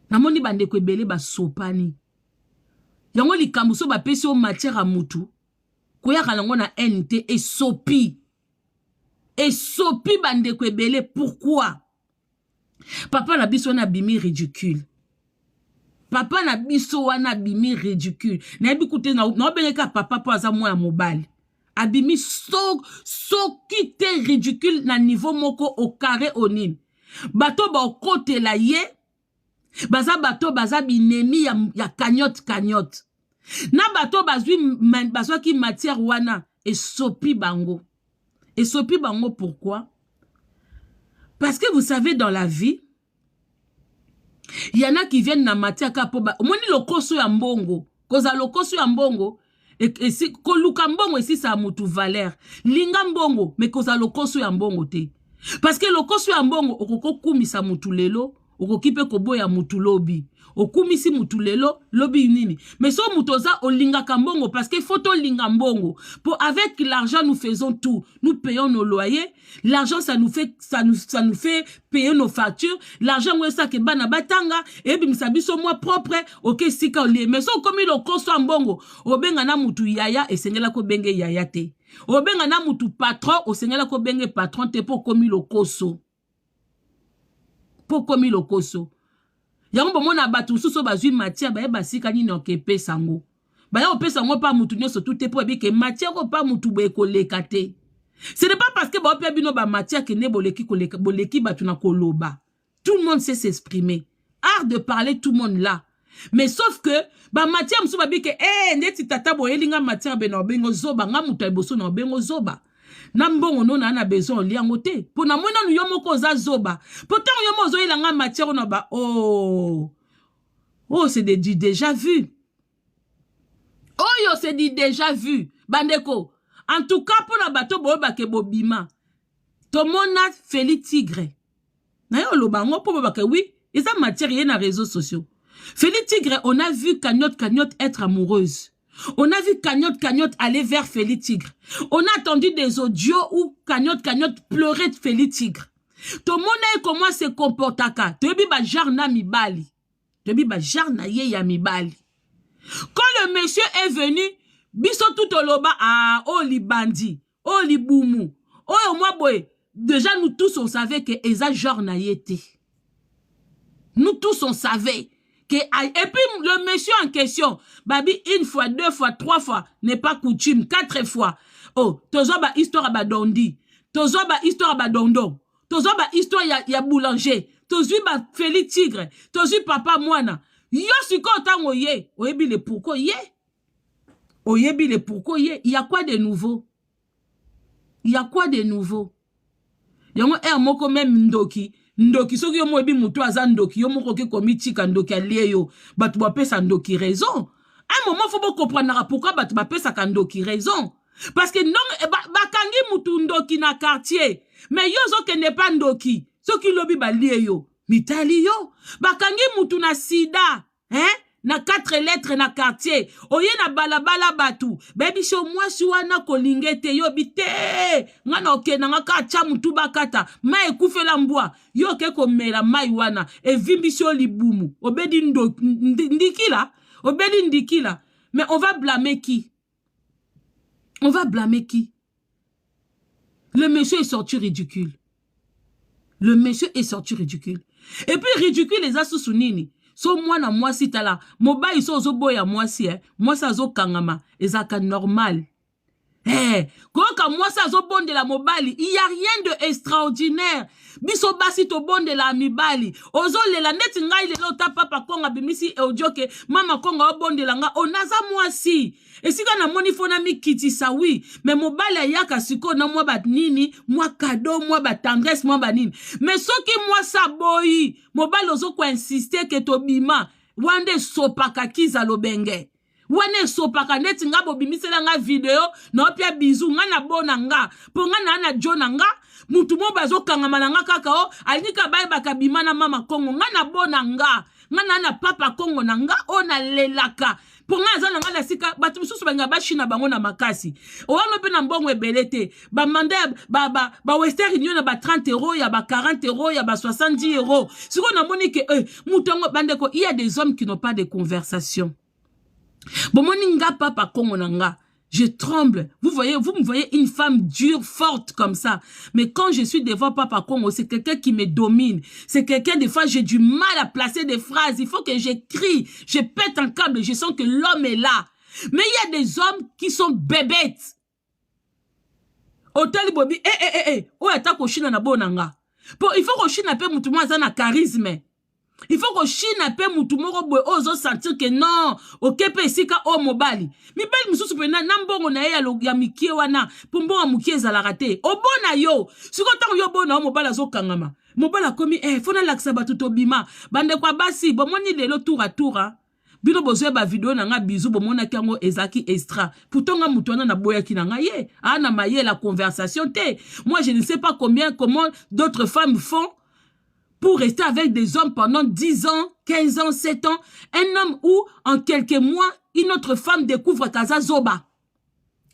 namoni bandeko ebele basopani yango likambo so bapesi o matière a mutu koyaka nango na NT esopi bandeko ebele. Pourquoi? Papa na biso na bimi ridicule. Papa na biso wana bimi ridicule. Na yebi koute na obengeka papa po aza mwa ya mobali. Abimi so kite ridicule na niveau moko au carré au nini. Bato ba okote la ye. Baza bato baza binemi ya cagnotte. Na bato bazwa ki matière wana esopi bango. Esopi bango pourquoi? Parce que vous savez dans la vie, il y en a qui viennent na matière kapoba. Moni lokoso ya mbongo. Koza lokoso ya mbongo. Et si koluka mbongo esi sa mutu valeur. Linga mbongo mais koza lokoso ya mbongo te. Parce que lokoso ya mbongo okoko kumisa mutu lelo, okokipe kobo ya mutu lobi. Okumisi mutu lelo lobi nini. Mais so mutoza olinga kambongo parce que photo linga mbongo. Pour avec l'argent nous faisons tout. Nous payons nos loyers. L'argent ça nous fait payer nos factures. L'argent ouais ça que bana batanga et bimisabiso moi propre OK sika oli. Mais so comme il koso mbongo obenga na mutu yaya et sengela ko benge yaya te. Obenga na mutu patron o sengela ko benge patron te pour comme il koso. Pour comme il koso. Yango bomona batu suso bazui matière ba basika nini okepe sango. Ba ya opesa ngo pa mutu nyoso tout po ebike matière ko pa mutu bo ekoleka te. Ce n'est pas parce que ba opia bino ba matière ke ne boleki koleka boleki batu na koloba. Tout le monde sait s'exprimer. Art de parler tout le monde là. Mais sauf que ba matière mso ba bike ndeti tata bo elinga matière be na bengo zoba nga mutu eboso na bengo zoba. Na mbongo no na besoin liango te po na mona no yomo ko za zoba pourtant yomo zo ilanga matière no ba c'est du déjà vu c'est du déjà vu bandeko en tout cas pour la bateau bo ba ke bobima to mona Félix Tigre na yo lo bango po ba ke oui et ça matière y na réseaux sociaux Félix Tigre on a vu cagnotte être amoureuse. On a vu cagnotte aller vers Félix Tigre. On a entendu des audios où cagnotte pleurait de Félix Tigre. Tout le monde comment se comporte aka. Tebi ba jarna mibali. Tebi ba jarna ye ya mibali. Quand le monsieur est venu, biso tout oloba li bandi, li boumou. Moi boy, déjà nous tous on savait que eza jarna yete. Nous tous on savait. Et puis le monsieur en question, babi une fois, 2 fois, 3 fois, n'est pas coutume, 4 fois. Tozo ba histoire ba dondi, tozo ba histoire ba dondon, tozo ba histoire ya boulanger, tozo ba Félix Tigre, tozo papa moana. Yo siko tango ye, oyebi le pourquoi ye. Oyebi le pourquoi ye, il y a quoi de nouveau? Il y a quoi de nouveau? Yongo moko même ndoki. Ndoki soki yo moyebi mutu aza ndoki yo moko ke komitika ndoki alie yo batu bapesa ndoki raison. Un moment faut pas comprendre pourquoi batu bapesa ka ndoki raison. Parce que non bakangi mutu ndoki na quartier mais yo zo ke ne pas ndoki soki lobi balie yo mitali yo bakangi mutu na sida na 4 lettres na quartier oye na balabala batu baby show moi si wana kolingete yo bite ngana okena ngaka cha mutu bakata mai kufela mbwa yo ke komela mai wana evimbisho libumu obedi ndikila obedi ndikila. Mais on va blâmer qui? On va blâmer qui? Le monsieur est sorti ridicule. Le monsieur est sorti ridicule. Et puis ridicule les asusunini. So moi na moi si tala moba iso zo boya moi si moi ça zo kangama ezaka normal. Quand moi ça zo bonde la mobali, il y a rien de extraordinaire. Biso basi to bonde la mibali. Ozo le la net ngai le lota papa konga bimisi e ojoke mama konga o bonde la nga onaza moi si. Et si kana moni fona mi kiti sa oui, mais mobali ayaka siko na moi bat nini, moi cadeau, moi bat tendresse, moi bat nini. Mais soki moi sa boyi, mobali ozo ko insister que to bima, wande sopaka kiza lobenge. wana esopaka neti nga bobimisela nga video na opia bizu nga na bona nga po nga na jona nga mutu mo bazokangama na nga kaka o alika baye bakabima na mama Kongo nga na bona nga na papa Kongo na nga o na lelaka po nga za nga na sika batu mususu banga bashina bango na makasi o wana pe na mbongo ebelete ba manda ba Western Union na ba 30 euros ya ba 40 euros ya ba 70 euros siko na moni ke mutongo bandeko il y a des hommes qui n'ont pas de conversation. Bon, moninga papa Kongo nanga, je tremble. Vous me voyez une femme dure, forte comme ça. Mais quand je suis devant papa Kongo, c'est quelqu'un qui me domine. C'est quelqu'un, des fois, j'ai du mal à placer des phrases. Il faut que j'écris, je pète un câble, je sens que l'homme est là. Mais il y a des hommes qui sont bébêtes. Hotel Bobby, oh, attends, Chine na bonanga. Il faut que Chine appelle moutouma zana charisme. Il faut que Chine appelle moutoumoro boy ozo sentir que non, ok pe sika o mobali. Mi bel mususu pe na mbongo na ya mikie wana, pombo wa mukie za rate. O bona yo, siko tango yo bona o mobala zo kangama. Mobala komi fona laksa batuto bima. Bande kwa basi, bomoni lelo tour à tour hein. Bino bozwe ba video na nga bizu bomona kango ezaki extra. Pourtant nga mutwana na boya ki na nga ye. Ana maye la conversation te. Moi je ne sais pas comment d'autres femmes font pour rester avec des hommes pendant 10 ans, 15 ans, 7 ans. Un homme où, en quelques mois, une autre femme découvre Kaza Zoba.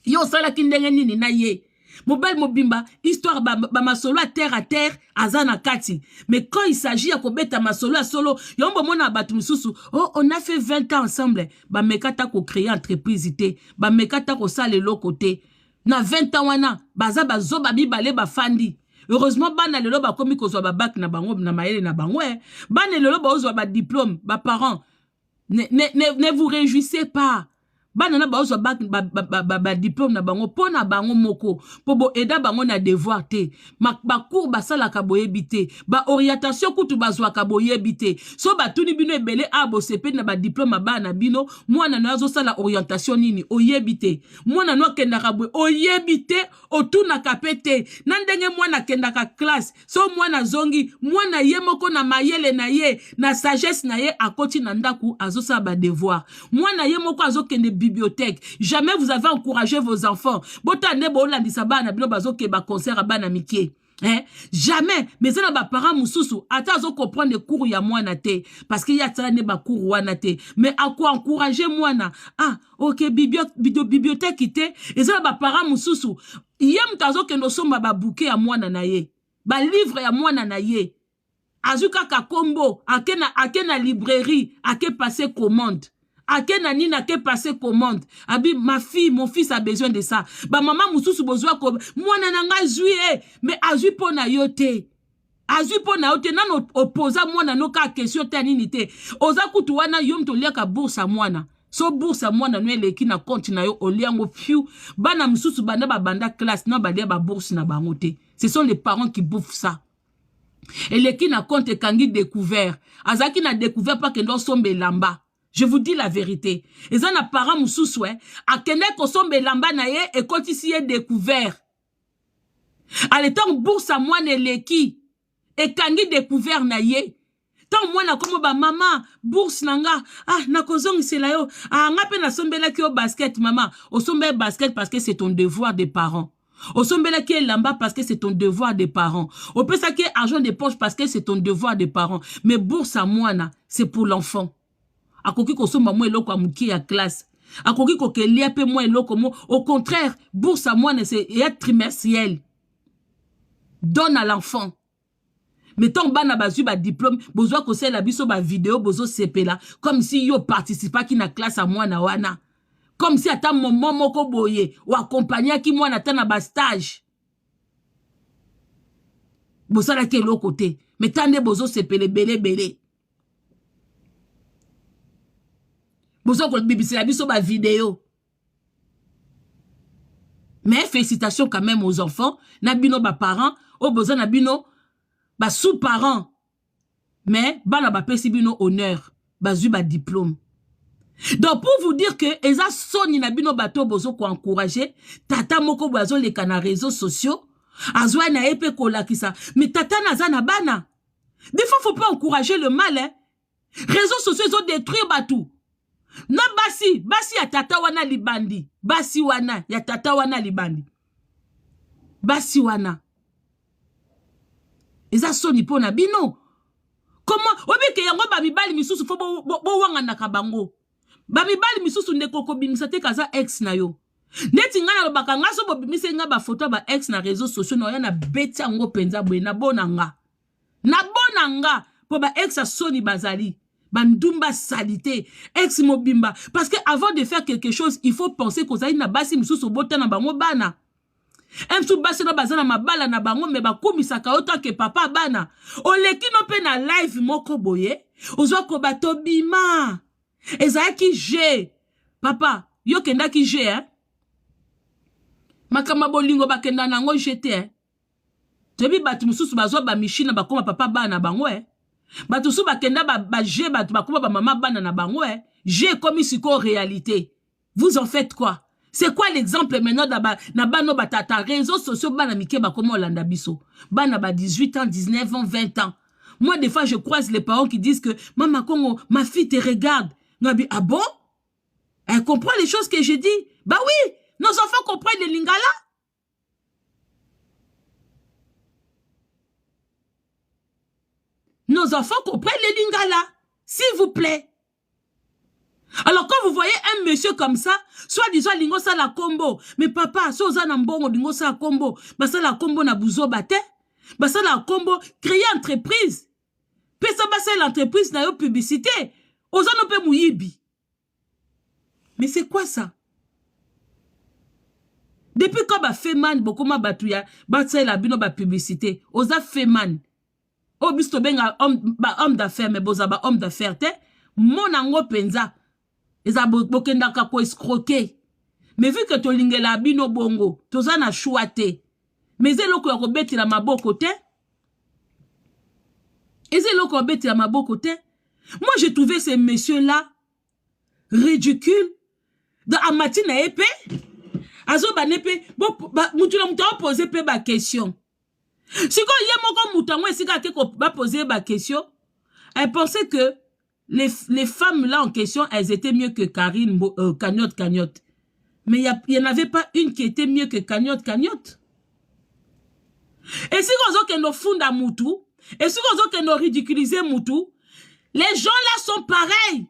Yo sala kindenge nini na ye. Mobile mobimba, histoire ba masolo à terre, azana kati. Mais quand il s'agit à kobeta masolo à solo, yombo mona batu mususu, oh, on a fait 20 ans ensemble. Ba mekata ko créer entreprise ité. Ba mekata ko sale lo côté. Na 20 ans wana, baza bazoba bibale ba fandi. Heureusement, bana lelo ba komi ko zo ba bac na bango na mayele na bango bana lelo ba ozo ba diplôme, ba parents. Ne vous réjouissez pas. Bana na ba ozo ba diplôme na bango pona bango moko pobo eda bango na devoir te ba cours ba sala ka boyebite ba orientation kutu bazwa ka boyebite so ba tuni bino ebele abo sepe na ba diplôme bana bino mwana na zo sala orientation nini oyebite mwana no kenda ka boy oyebite otuna kapete na ndenge mwana kenda ka classe so mwana zongi mwana ye moko na mayele na ye na sagesse na ye akoti na ndaku azo sala ba devoir mwana ye moko azo kende bibliothèque. Jamais vous avez encouragé vos enfants. Botane bo landisa bana bino bazoke ba concert bana mikie. Hein? Jamais. Mais ça ba parents mususu ata zo comprendre les cours ya mwana te parce qu'il y a tsane ba cours wana te. Mais à quoi encourager mwana? Ah, OK, bibliothèque ité et ça ba parents mususu. Yem tazo ke no somba ba bouquet ya mwana na ye. Ba livre ya mwana na ye. Azuka ka kombo, akena librairie, ake passer commande. Ake nani na ke passer commande. Abi ma fille, mon fils a besoin de ça. Ba maman mususu bozwa ko mwana nanga zui mais azui pona yote. Azui pona yote nano oposa mwana no ka question ta nini te. Oza kutu wana yom to liaka boursa mwana. So boursa mwana no eleki na compte na yo oliango fiu bana mususu banda ba banda classe na ba lia ba bourse na bango te. Ce sont les parents qui bouffent ça. Et les qui na compte kangi découvert. Azaki na découvert pas que ndo sombe lamba. Je vous dis la vérité. Et ça n'a pas moussous, à kene kosombe lamba na ye et quand ici est découvert. À l'état bourse à moi ne leki et kangi découvert na ye. Tant moi na comme ba maman bourse nanga na kozong c'est là yo nga pe na sombela ki au basket maman au sombe basket parce que c'est ton devoir des parents. Au sombela ki lamba parce que c'est ton devoir des parents. Au peut ça qui argent de poche parce que c'est ton devoir des parents. Mais bourse à moi na c'est pour l'enfant. Akoki kosomba moi eloko amuki ya classe. Akoki kokelia pe moi eloko mo. Au contraire, bourse à moi c'est trimestriel. Donne à l'enfant. Mais tant bana bazu ba diplôme, bozo ko se la biso ba vidéo bozo CP là comme si yo participa ki na classe à moi na wana. Comme si ata maman moko boye ou accompagner ki moi na ta na ba stage. Bozo la ke l'autre côté. Mais tande bozo CP le belé. Bozo ko bibisi la biso ba vidéo. Mais félicitations quand même aux enfants, na bino ba parents, au bozo na bino ba sous-parents. Mais bana ba pesi bino honneur, bazu ba diplôme. Donc pour vous dire que eza soni na bino bato bozo ko encourager, tata moko bozo le kana réseaux sociaux, azwa na epe kolakisa, mais tata naza na bana. Des fois faut pas encourager le mal hein. Réseaux sociaux ils ont détruit batou. Na basi ya tata wana libandi. Basi wana ya tata wana libandi. Basi wana. Eza soni pona bino. Comment obike yango ba mibali misusu fo bo wanga na kabango. Ba mibali misusu ndeko ko bimisa te kaza ex na yo. Neti nga na lobaka nga so bo bimise nga ba photo ba ex na réseaux sociaux na ya na beti yango penza boye na bonanga. Na bonanga po ba ex a soni bazali. Bandumba salité ex mobimba parce que avant de faire quelque chose il faut penser que ça na basi misusu bota na bango bana. Msu basi na bazana mabala na bango me bakumisaka autant que papa bana. Oleki no pe na live moko boye. Ozwa ko bato bima. Ezaki je. Papa, yo kenda ki je hein. Makama bolingo bakenda nango jete hein. Tebi batu mususu bazwa ba michina bakoma papa bana bango hein. Batu su bakenda ba je batu bakoma ba mama bana na bango hein. Je comme ici en réalité. Vous en faites quoi? C'est quoi l'exemple maintenant na bano batata réseaux sociaux bana mike ba comment Olanda biso bana ba 18 ans 19 ans 20 ans. Moi des fois je croise les parents qui disent que maman Congo ma fille te regarde. Ngabi ah bon? Elle comprend les choses que je dis. Bah oui, nos enfants comprennent les lingala. Nos enfants comprennent les lingala. S'il vous plaît. Alors quand vous voyez un monsieur comme ça, soit disant lingo sa la combo, mais papa, so za na mbongo lingo sa combo, ba sa la combo na buzo bate, ba sa la combo créer entreprise. Pesa ba sa l'entreprise na yo publicité, oza no pe muyibi. Mais c'est quoi ça? Depuis quand ba fait man beaucoup ma batuya, ba sa la bino ba publicité, oza fait man. O bisto benga homme d'affaires mais boza ba homme d'affaires te, mon ango penza. Eza bokendaka ko escroquer. Mais vu que to lingela bino bongo, toza na chouate. Mais eloko ya kobetela maboko te. Eloko kobetela maboko te. Moi j'ai trouvé ces messieurs là ridicules. Dans amati na épée. Azo ba nepe, mutu na mutu poser pe ba question. Siko ye moko mutu ngo esika ke ko ba poser ba question. Elle pensait que les femmes là en question, elles étaient mieux que Karine, Cagnotte. Mais il n'y en avait pas une qui était mieux que Cagnotte. Et si on nous funda Moutou, et si on nous ridiculiser Moutou, les gens là sont pareils.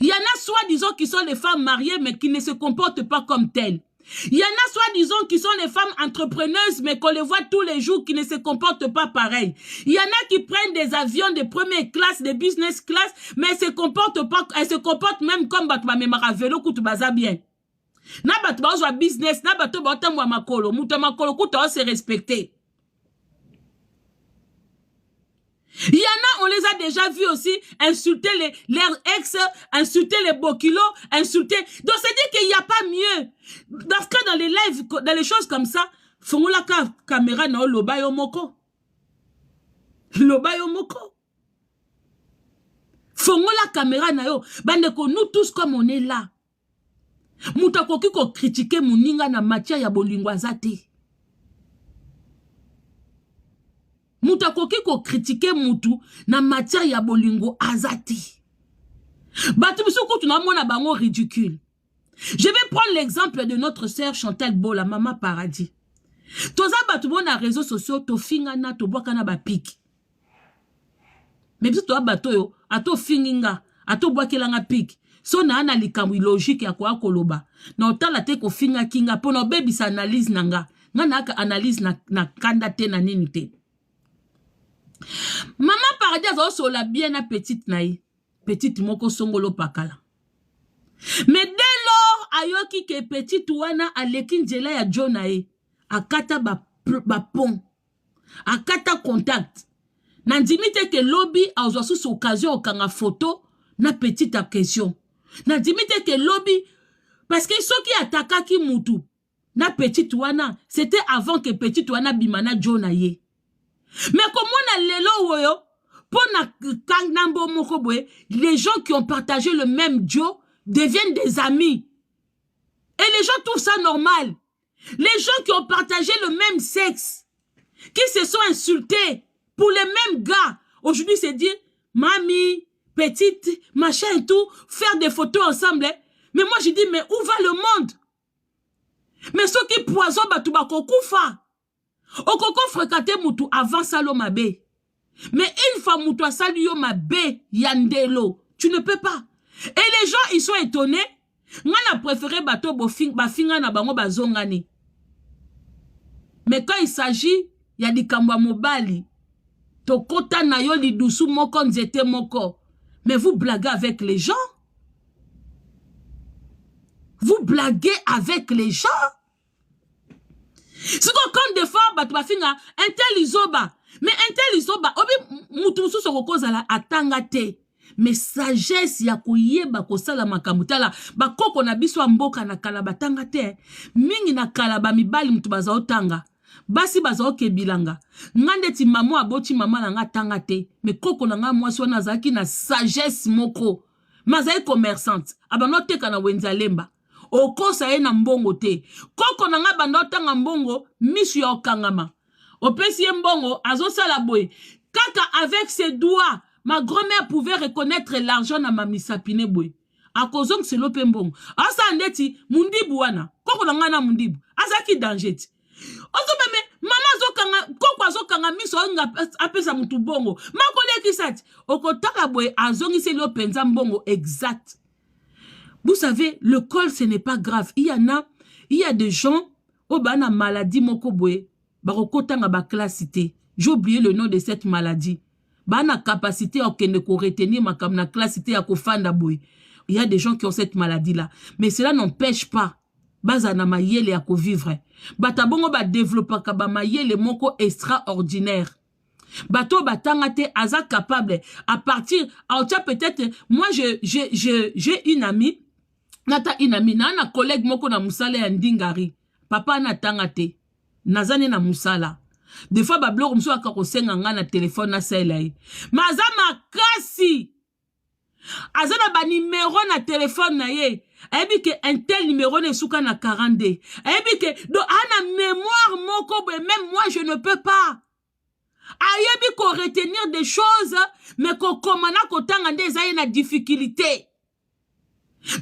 Il y en a soi-disant qui sont les femmes mariées, mais qui ne se comportent pas comme telles. Il y en a soi-disant qui sont les femmes entrepreneuses, mais qu'on les voit tous les jours, qui ne se comportent pas pareil. Il y en a qui prennent des avions de première classe, de business class, mais elles se comportent même comme Batma Memara vélo Koutubaza bien. Na Batma Ozo business, na Batma Batamwa Makolo, Moutamakolo Kouta se respecter. Il y en a, on les a déjà vus aussi insulter leurs ex, insulter les bokilos, insulter. Donc c'est dire qu'il n'y a pas mieux. Dans ce cas, dans les lives, dans les choses comme ça, font la caméra na loba yo moko. Loba yo moko. Font la caméra na yo. Bandeko, nous tous comme on est là. Moutakoki ko critiquer muninga na matière ya bolingwa zate. Moutakoki ko critiquer mutu na matière ya bolingo azati. Batu bisoko tu na mona bango ridicule. Je vais prendre l'exemple de notre sœur Chantal Bola, Maman Paradis. Toza batu bona réseaux sociaux to fingana to boakana ba pic. Mais biso to bato yo ato finginga, ato boakelanga pic. So na ana likamwi logique ya kwa koloba. Na otala te ko finga kinga pono baby sa analyse nanga. Nga aka analyse na kanda te na nini te. Maman Paradis a so la bien na petite naï. Petite moko songolo pakala. Mais dès lors, ayoki ke petite wana aleki njela ya Jonae. Akata ba pont. Akata contact. Nandimite ke lobby a ozo sous occasion okanga photo na petite à question. Nandimite ke lobby parce que ceux qui attaquent ki mutu na petite wana, c'était avant que petite wana bimana Jonae. Mais comme on a lelo woyo, pour kangnambo mokobwe, les gens qui ont partagé le même Joe deviennent des amis. Et les gens trouvent ça normal. Les gens qui ont partagé le même sexe, qui se sont insultés pour les mêmes gars, aujourd'hui c'est dire, mamie, petite, machin et tout, faire des photos ensemble. Hein. Mais moi je dis, mais où va le monde? Mais ceux qui poisonnent, batu bakokoufa. Okoko fréquenter mutu avant salo mabe. Mais une fois mutu a sali yo mabe, yandelo. Tu ne peux pas. Et les gens, ils sont étonnés. Moi, a préféré bateau bafinga na bango bazongani. Mais quand il s'agit, il y a des kamba mobali. Tokota na yo li dousu moko nzete moko. Mais vous blaguez avec les gens. Vous blaguez avec les gens. C'est comme des fois, bafinga, un tel isoba. Mais un tel isoba, obi mutusu soko la atangate. Mais sagesse ya koyeba kosala makamutala bakoko na biso mboka na kala batanga te mingi na kala ba mibali mutu baza otanga basi baza okebilanga ngande ti mamo aboti mama na nga tanga te mais koko na nga mwasi wana zaki na sagesse moko mazai commerçante abano teka na wenzalemba okosa ye na mbongo te koko na nga bando tanga mbongo misu ya okangama opesi ye mbongo azosala boye kaka avec ses doigts. Ma grand-mère pouvait reconnaître l'argent dans ma misapine boy. A cause que c'est l'opembong. Asa andeti mundibu wana. Koko langana mundibu. Asa ki danget. Ozo meme mama zokanga koko zokanga miso nga apesa mutu bongo. Makole ki sati. Okotaka boy azongi c'est l'openza mbongo exact. Vous savez, le col ce n'est pas grave. Il y a des gens au bana maladie moko boy. Barokotanga ba classité. J'ai oublié le nom de cette maladie. Bana capacité à retenir ma comme na classité à kofanda boy. Il y a des gens qui ont cette maladie là, mais cela n'empêche pas bazana mayele à vivre. Batabongo ba développer ka ba mayele moko extraordinaire. Bato batangate aza capable à partir peut-être moi j'ai une amie nata une amie na collègue moko na musala ya ndingari. Papa na tangate nazane na musala. Des fois, bablo mso akakosenga nga na téléphone na selaï. Maza makasi. Azana ba numéro na téléphone na ye. Ebi que un tel numéro ne souka na 42. Ebi que do ana mémoire moko même moi je ne peux pas. Ayebi ko retenir des choses mais ko komana ko tanga ndezaye na difficulté.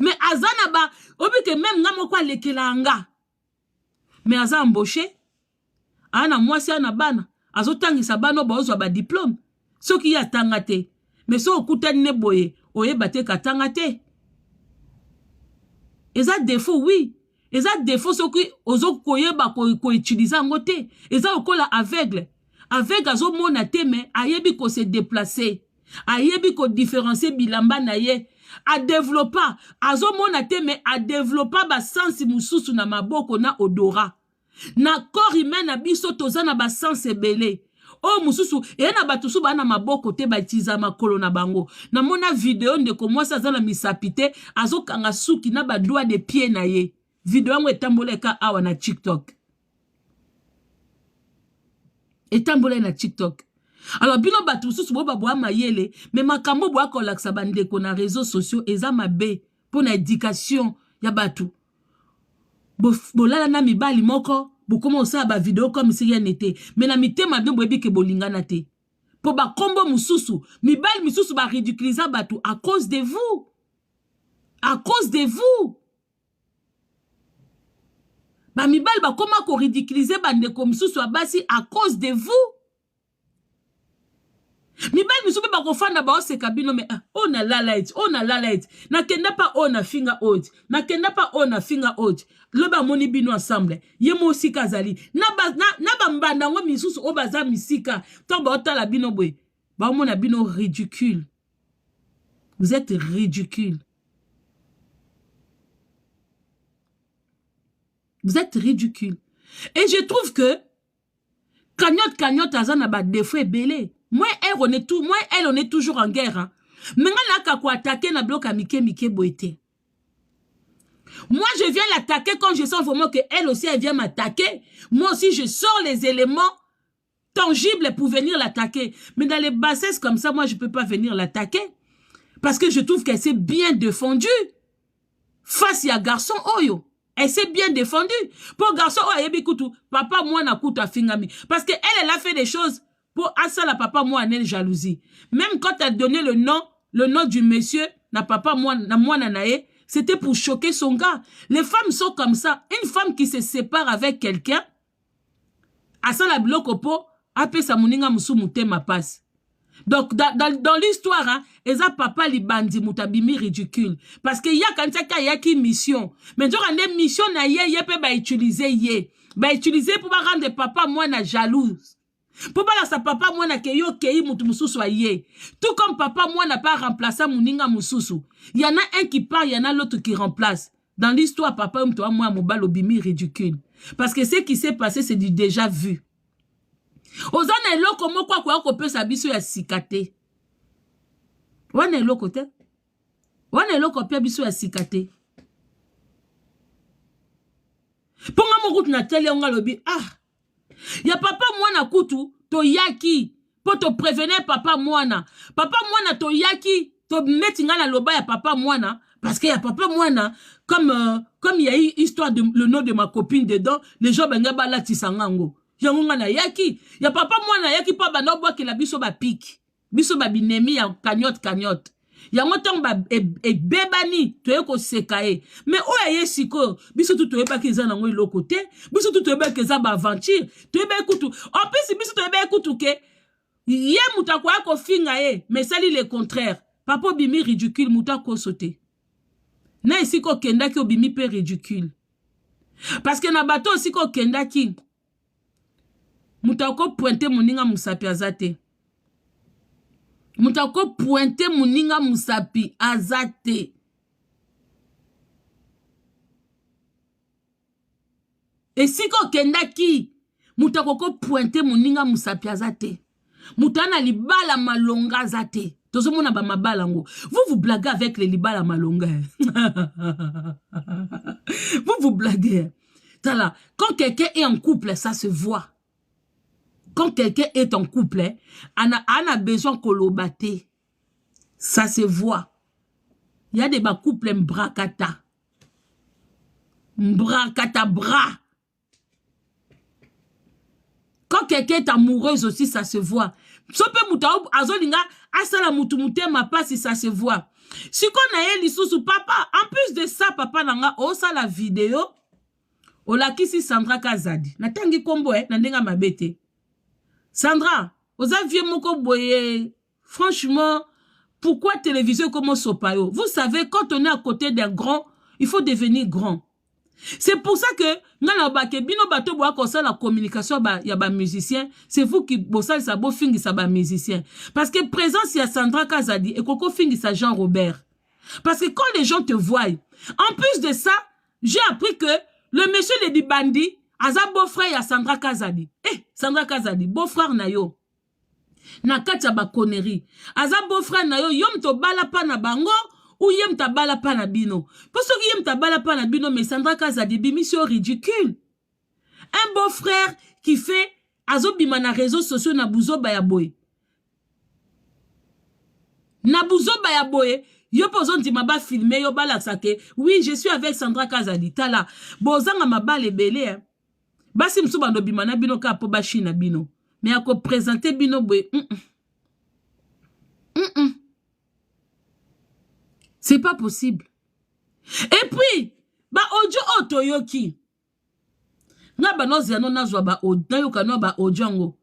Mais azana ba obi que même nga moko alekela nga. Mais aza embauché. Ana mwasi ana bana azotangisa bana bazwa ba diplôme soki ya tangate mais so okutani ne boye oyeba te katanga te eza défaut oui eza défaut soki ozokoyeba ko utiliser ngote eza okola aveugle azomona te mais ayebi ko se déplacer ayebi ko différencier bilamba na ye a développer azomona te mais a développer ba sens mususu na maboko na odorat na corps humain na biso toza na ba sens ebele o mususu e na batusu ba na maboko te ba tiza makolo na bango na mona video ndeko mwasa za na misapite azokanga suki na ba doigt de pied na ye video yango etamboleka awa na TikTok na TikTok. Alors bino batusu bo babwa mayele mais makambo bo akolaksa bandeko na réseaux sociaux eza mabe pour na éducation ya batu. Bolala na mibali moko bokoma osala ba vidéo comme si rien n'était mais na mitema bien boyebi ke bolingana te po ba kombo mususu mibali mususu ba ridiculiser batu à cause de vous ba mibali ba koma ko ridiculiser bandeko mususu abasi à cause de vous. Mibali misusu ba kofanda ba oseka bino mais on a la light na kenda pa on a finger out na kenda pa on a finger out loba moni bino ensemble ye mo sika zali na ba mbanda ngo misusu o baza misika to ba otala bino boy ba mona bino ridicule. Vous êtes ridicule. Et je trouve que cagnotte azana ba défaut belé. Moi elle on est toujours en guerre hein. Mais nga ko attaquer na bloc mike boité. Moi je viens l'attaquer quand je sens vraiment que elle aussi elle vient m'attaquer. Moi aussi je sors les éléments tangibles pour venir l'attaquer. Mais dans les bassesses comme ça moi je peux pas venir l'attaquer parce que je trouve qu'elle s'est bien défendue face à garçon oyo. Elle s'est bien défendue. Pour garçon oyo yebi kutu papa moi na kuta fingami parce que elle a fait des choses. pour ça la papa moi en jalousie. Même quand tu as donné le nom du monsieur, na papa moi nanae, c'était pour choquer son gars. Les femmes sont comme ça. Une femme qui se sépare avec quelqu'un, à ça la blocopo, après sa moninga musu mutema passe. Donc, dans l'histoire, hein, eza papa li bandi mutabimi ridicule. Parce que y a quand il y a qui mission. Mais genre, une mission na ye peut ba utiliser ye. Ba utiliser pour ba rendre papa moi na jalouse. Pour ba la sa papa moi na ke yo kei mutu mususu ye. Tout comme papa moi n'a pas remplacé muninga mususu. Il y en a un qui part, il y en a l'autre qui remplace. Dans l'histoire, papa toi moi mobile obimi ridicule. Parce que ce qui s'est passé, c'est du déjà vu. Ozana eloko moko kwa kopesa biso ya sikate. Wana eloko te. Wana eloko pe biso ya sikate. Ponga mokutu na tele onga lobi ya papa mwana kutu to yaki po to prévenir papa mwana. Papa mwana to yaki to metinga na loba ya papa mwana parce que ya papa mwana comme il y a eu histoire de le nom de ma copine dedans, les gens benga bala tisangango. Yangonga na yaki ya papa mwana yaki pa bana bwa ke la biso ba pique biso ba binemi ya cagnotte yango tong ba bebani toye ko sekae mais oya yesiko biso tout toye ba kiza nango iloko te biso tout toye ba kiza ba aventure toye ba ekutu en plus biso toye ba ekutu ke ye mutakwa ko finga ye mais sali le contraire papa bimi ridicule mutako sauter na isiko kenda ki obimi pe ridicule parce que na bato isiko kenda ki Mutako pointe muninga musapi azate. Mutako pointe muninga musapi azate. Et si ko kendaki, mutako pointe muninga musapi azate. Mutana libala malonga azate. Tozo mona ba mabala ngo. Vous blaguez avec les libala malonga. Vous blaguez. Tala, quand quelqu'un est en couple, ça se voit. Quand quelqu'un est en couple, on a besoin qu'on l'obate. Ça se voit. Il y a des couples mbrakata. Mbrakata bras. Quand quelqu'un est amoureuse aussi, ça se voit. Sope mutaou azolinga asala mutumute ma passe, ça se voit. Si qu'on a l'issou papa, en plus de ça, papa nanga osa la vidéo. Ola kisi Sandra Kazadi. Natangi kombo nandenga mabete. Sandra, aux aviez moko boye. Franchement, pourquoi télévision comme Sopayo? Vous savez, quand on est à côté d'un grand, il faut devenir grand. C'est pour ça que, nana bake bino bato boa kosa la communication ya ba musicien, c'est vous qui bossal sa bo fingi sa ba musicien. Parce que présence ya Sandra Kazadi et koko fingi sa Jean Robert. Parce que quand les gens te voient, en plus de ça, j'ai appris que le monsieur le dit bandi, aza beau-frère ya Sandra Kazadi. Sandra Kazadi, beau-frère na yo. Na katia ba connerie. Aza beau-frère na yo, yom to bala pa na bango, ou yem ta bala pa na bino. Parce que yem ta bala pa na bino, mais Sandra Kazadi, bimission ridicule. Un beau-frère qui fait, azo bima na réseaux sociaux na bouzo bayaboye. Na bouzo bayaboye, yo pozon di maba filmer, yo bala sake. Oui, je suis avec Sandra Kazadi. Tala, bozanga maba le belé, hein. Basi msubando bimana bino ka po bashi na bino. Mais ako présenter bino boy. C'est pas possible. Et puis, ba audio otoyoki. Nga ba no ziano na zwa ba audio, na yoka no ba audio.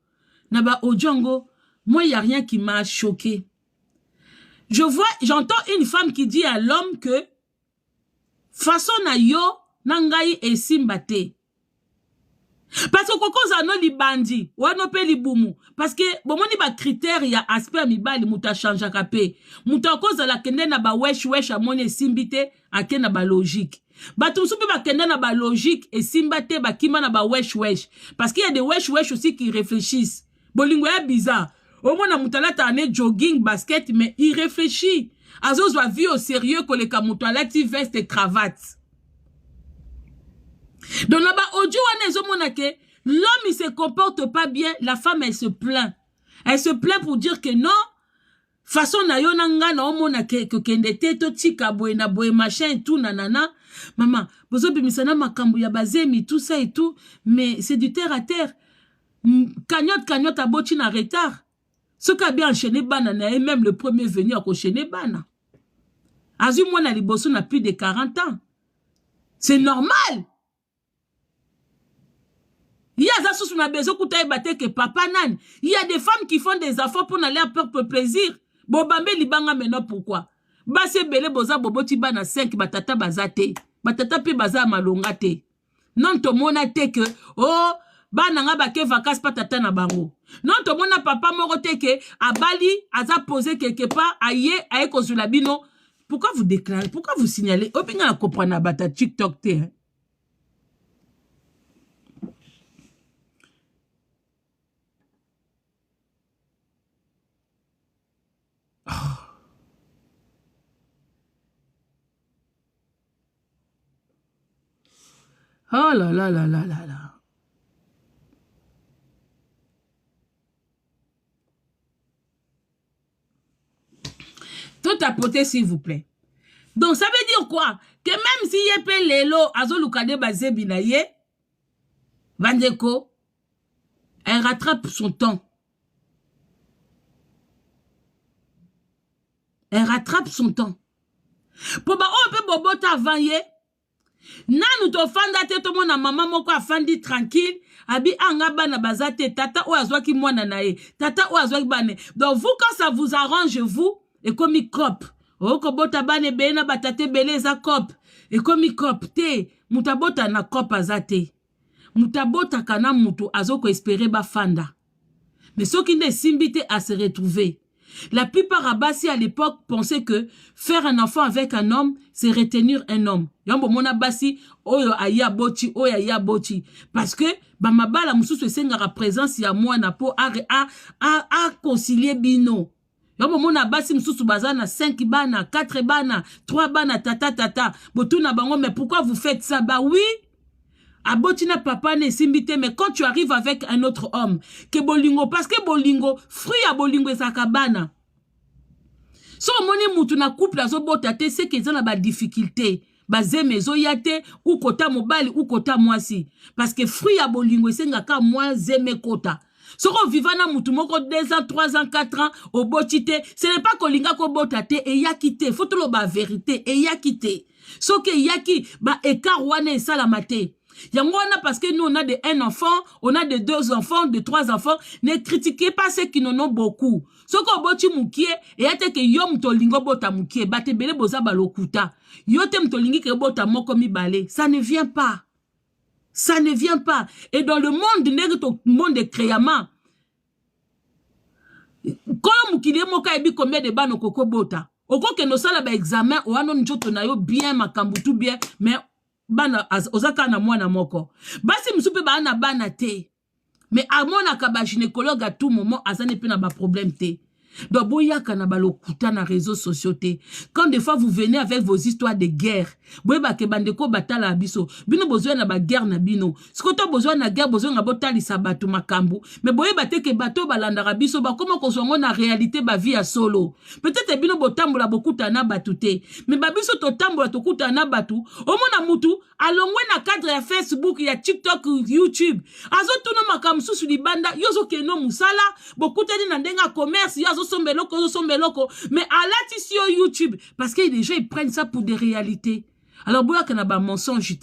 Na ba audio, moi y a rien qui m'a choqué. J'entends une femme qui dit à l'homme que façon na yo nangai e simbate. Parce que koko zano li bandi, wano pe li bumu. Parce que bon moni ba critère ya aspect mibali muta chanja kape. Muta koza la kende na ba wesh amone simbite ake na ba logique. Ba tout soupe ba kende na ba logique et simbate ba kima na ba wesh. Parce qu'il y a des wesh aussi qui réfléchissent. Bolingo ya bizarre. Au moins na mutalata ane jogging basket mais il réfléchit. Azo zwa vie au sérieux que les kamutalati veste et cravate. Donc là-bas, audio, l'homme, il se comporte pas bien, la femme, elle se plaint. Elle se plaint pour dire que non, façon na yo nanga na omona que kendete to tika boye na boye machin et tout nanana. Maman, bozo bimisana makambu ya bazemi tout ça et tout, mais c'est du terre à terre. Cagnotte à boti na retard. Ce qui a bien enchaîné bana, et même le premier venu à enchaîner bana. Azu moi na liboso na plus de 40 ans. C'est normal. Il y a des choses que papa nan. Il y a des femmes qui font des enfants pour aller à propre plaisir. Bobambe libanga maintenant pourquoi? Basse bele boza boboti bana 5 batata bazate. Batata pe baza malongate. Non to mona te que oh bana nga bake vacances patata na bango. Non to mona papa moko te que a Bali aza posé quelque part aye kozula bino. Pourquoi vous déclarez? Pourquoi vous signalez? Obinga comprendre bata TikTok te. Hein? Oh là là là là là là. Tout tapoter s'il vous plaît. Donc ça veut dire quoi? Que même si y a lelo azolukade bazebi na ye, Vandeko, elle rattrape son temps. Elle rattrape son temps. Pour ba on peut bobota avant ye. Nanu to fanda te to mona maman moko afandi tranquille. Abi anga bana bazate tata ou azwaki mwana na ye. Tata ou azwaki bane. Donc vous quand ça vous arrange vous et comme cop. Oh kobota bane bena batate bele za cop. Et comme cop te mutabota na cop azate. Mutabota kana mutu azoko espérer ba fanda. Mais ceux qui ne s'invitent à se retrouver. La plupart abassi à l'époque pensaient que faire un enfant avec un homme, c'est retenir un homme. Yambo mona basi oyo aya boti oyo aya boti parce que ba mabala mususu esengaka présence ya mwana po a concilier bino. Yambo mona basi mususu bazana 5 bana, 4 bana, 3 bana tata. Botuna bango mais pourquoi vous faites ça? Bah oui. Abotina papa ne simbite, mais quand tu arrives avec un autre homme, que bolingo, parce que bolingo, fruit à bolingo et sakabana. So moni mutu na couple azo botate, c'est qu'ils ont la difficulté. Bazé mezo yate, ou kota mobali, ou kota mwasi. Parce que fruit à bolingo, c'est ngaka moi zeme kota. So ko vivana mutu moko 2 ans, 3 ans, 4 ans, au botite, ce n'est pas kolinga ko botate, et yakite, faut tout le ba vérité, et yakite. So que yaki, ba ekar wane salamate. Yangwana parce que nous on a de 1 enfant, on a de 2 enfants, de 3 enfants. Ne critiquez pas ceux qui en ont beaucoup. Ce qu'on boti mukie et yate que yom tolingo bota mukie, bate bele boza balokuta. Yotem tolingi ke bota moko mi balé. Ça ne vient pas. Ça ne vient pas. Et dans le monde négato monde de créament. Quand mukile moka ebi combien de bano koko bota. Oko ke no sala ba examen o anon njoto na yo bien makambu tout bien mais bana ozaka na mwana moko basi msupe bana bana te mais amona ka ba gynécologue à tout moment azane pe na ba problème te donc boyaka na balokuta na réseaux sociaux te quand des fois vous venez avec vos histoires de guerre boyeba ke bandeko batala biso bino besoin na ba guerre na bino sikoto besoin na guerre besoin na botali sabatu makambu mais boyeba te ke bato balandara biso ba comment ko zongo na réalité ba vie à solo peut-être bino botambola bokuta na batu te mais ba biso to tambola to kuta na batu omona mutu alongwe na cadre ya Facebook ya TikTok YouTube azotuna makambu susu libanda yozo keno musala bokuta ni na ndenga commerce yazo sombeloko, mais à la sur YouTube, parce que les gens ils prennent ça pour des réalités. Alors, mensonge,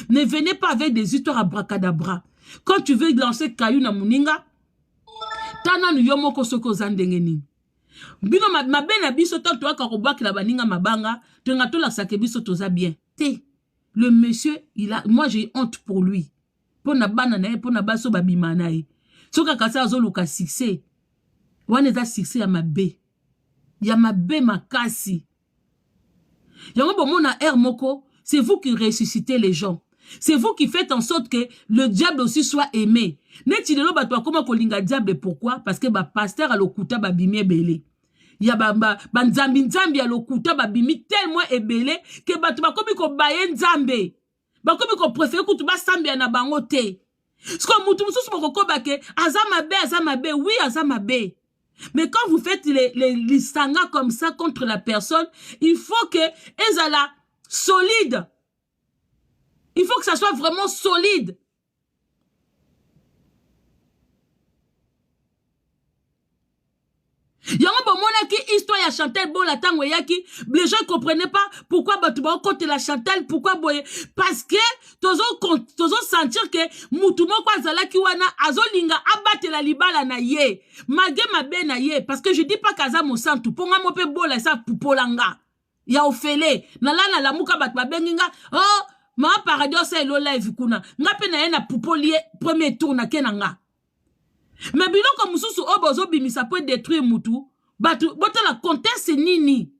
ne venez pas avec des histoires à bracadabra. Quand tu veux lancer Kayou na Muninga, tana nu yomoko soko zandengeni. Bino ma bena biso to ka robak la baninga mabanga, to ngato la sake biso toza bien. Le monsieur, moi j'ai honte pour lui. Pour na banana, pour na baso babimanae. Soka kasa azoluka succès. Wane za succès ya mabe. Ya mabe makasi. Yango bomona air moko, c'est vous qui ressuscitez les gens. C'est vous qui faites en sorte que le diable aussi soit aimé. Neti lelo bato akoma kolinga diable pourquoi? Parce que ba pasteur a lokuta ba bimie belé. Ya ba nzambi a lokuta ba bimi tellement ebelé que bato bakomi ko baye nzambe. Bakomi ko préférer kutu ba sambia na bango te. Sko mutu mususu moko ba ke azamabe, oui azamabe. Mais quand vous faites les sangas comme ça contre la personne, il faut que ezala solide. Il faut que ça soit vraiment solide. Yango bomonaki histoire ya Chantal Bola tango yaki, les gens comprenaient pas pourquoi batu ba côté la Chantal, pourquoi boye, parce que tozo sentir que mutu moko azalaki wana azolinga abate la libala na ye, mage mabe na ye, parce que je dis pas kaza mo santu, ponga mo pe Bola sa pupolanga, ya ofele, na lana la muka bat babenginga, oh, ma paradio sa elo live kuna, nga pe na ye na pupolie premier tour na kenanga. Mais biloko mususu obozo bimisa peut détruire mutu, batu bota la contexte nini.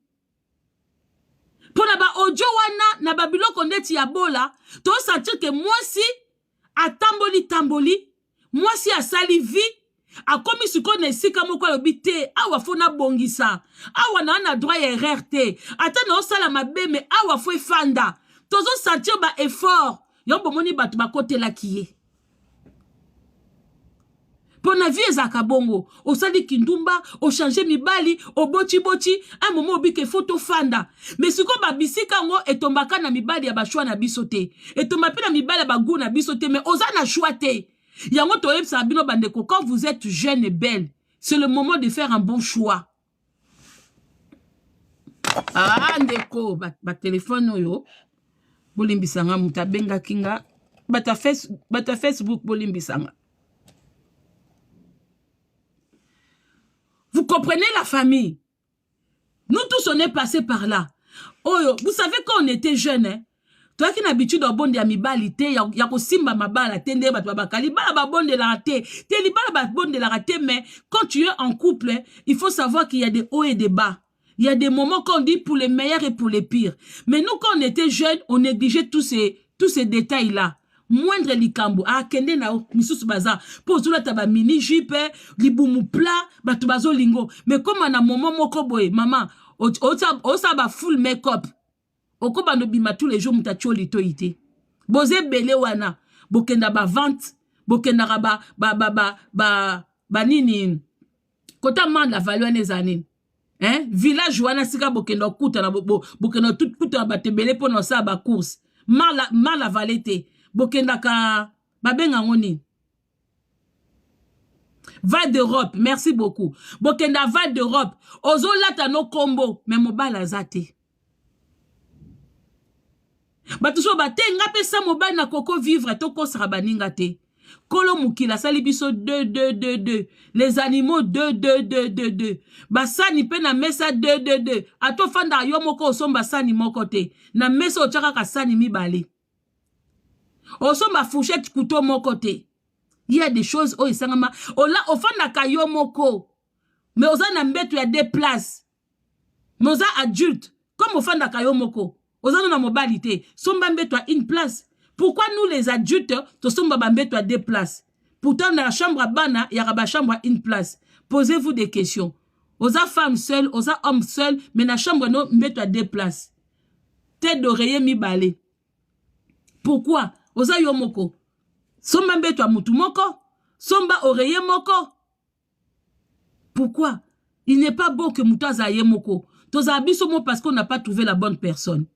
Pona ba audio wana na ba biloko ndeti ya Bola, to sentir que moi si a tamboli, moi si a sali vie, a komi suko ne sika moko lobite, awa fona bongisa, awa na droit ya erreur te, ata na osala mabe me awa fo fanda. Tozo sentir ba effort, yon bomoni batu ba kote la kiye. Pour la vie ezaka bongo, o sali kindumba, o changer mibali, o boti, un moment obi ke photo fanda. Mais si ko ba bisika ngo etombaka na mibali ya ba choix na bisote. Etomba pe na mibali ya ba goût na bisote, mais oza na choix te. Yango to yeb sa bino bandeko, quand vous êtes jeune et belle, c'est le moment de faire un bon choix. Ah ndeko, ba téléphone oyo. Bolimbisanga mutabenga kinga, bata Facebook bolimbisanga. Vous comprenez la famille? Nous tous, on est passés par là. Oh, vous savez quand on était jeunes, hein? Toi qui n'as l'habitude au bon de amibalité, y'a ko simba mabala, tende batwabakali, bala bon de la raté, teli bala bon de la raté, mais quand tu es en couple, hein, il faut savoir qu'il y a des hauts et des bas. Il y a des moments qu'on dit pour les meilleurs et pour les pires. Mais nous, quand on était jeunes, on négligeait tous ces détails-là. Moindre likambo kende na misusu baza po zula taba mini jupe libumu pla batu bazo lingo mais comme na moment moko boye maman osa ba full make-up okoba no bima tous les jours mutacho litoite boze bele wana bokenda ba vente bokenda ba nini kota man la valeur les années hein village wana sika bokenda kuta na bokenda tout kuta ba tebele po no sa ba course mal la valete Bokenda ka babenga ngoni Val d'Europe, merci beaucoup. Bokenda Val d'Europe, ozo lata no combo, mais mobile zate. Batuso bate ngape sa mobile na koko vivre toko sarabaninga te. Kolo mukila salibiso 2. Les animaux 2. Basani pe na mesa 2. Ato fanda yo moko osomba sani moko te. Na mesa ochaka ka sani mibale. Oso ma fourchette couteau mon côté. Il y a des choses oh isangama ola ofana kayo moko. Mais oza na mbeto ya deux places. Mais oza adulte comme ofana kayo moko. Oza na mobilité. Somba mbeto à une place. Pourquoi nous les adultes to somba mbeto à deux places? Pourtant dans la chambre à bana il y a ba chambre à une place. Posez-vous des questions. Oza femme seule, oza homme seul, mais na chambre no mbeto à deux places. Tête d'oreiller mi balé. Pourquoi? Oza yo moko. Somba mbeto a mutu moko. Somba oreiller moko. Pourquoi? Il n'est pas bon que mutu azaye moko. Toza abiso mo parce qu'on n'a pas trouvé la bonne personne.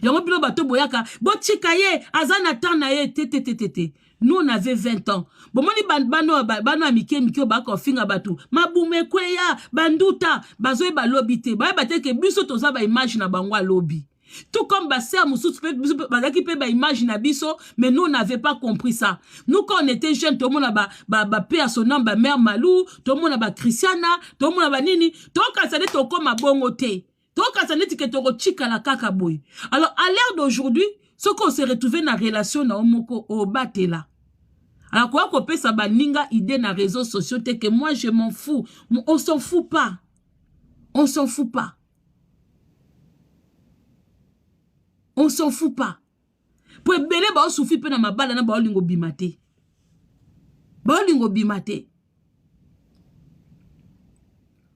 Yango bilo bato boyaka. Botika ye. Azana tana ye. Tete. Nous on avait 20 ans. Bon moni bano amike mikyo bako finga batu. Mabume kweya. Banduta. Bazoe ba lobby te. Ba bateke biso toza ba image na bangwa lobby. Tout comme Basser Moussous, ba image na biso, mais nous on n'avait pas compris ça. Nous quand on était jeunes, tout le monde a paix à son nom, ba mère Malou, tout le monde a Christiana, tout le monde a nini, tout quand ça n'est pas comme à bongoté, tout quand ça n'est que tu chika la kakaboy. Alors à l'ère d'aujourd'hui, ce qu'on s'est retrouvé dans la relation na omoko au batela. Alors quoi qu'on peut ça ba ninga idée na réseaux sociaux, t'es que moi je m'en fous, on s'en fout pas, on s'en fout pas. On s'en fout pas. Pour belé ba soufi pe na mabala na ba lingo bimate. Ba lingo bimate.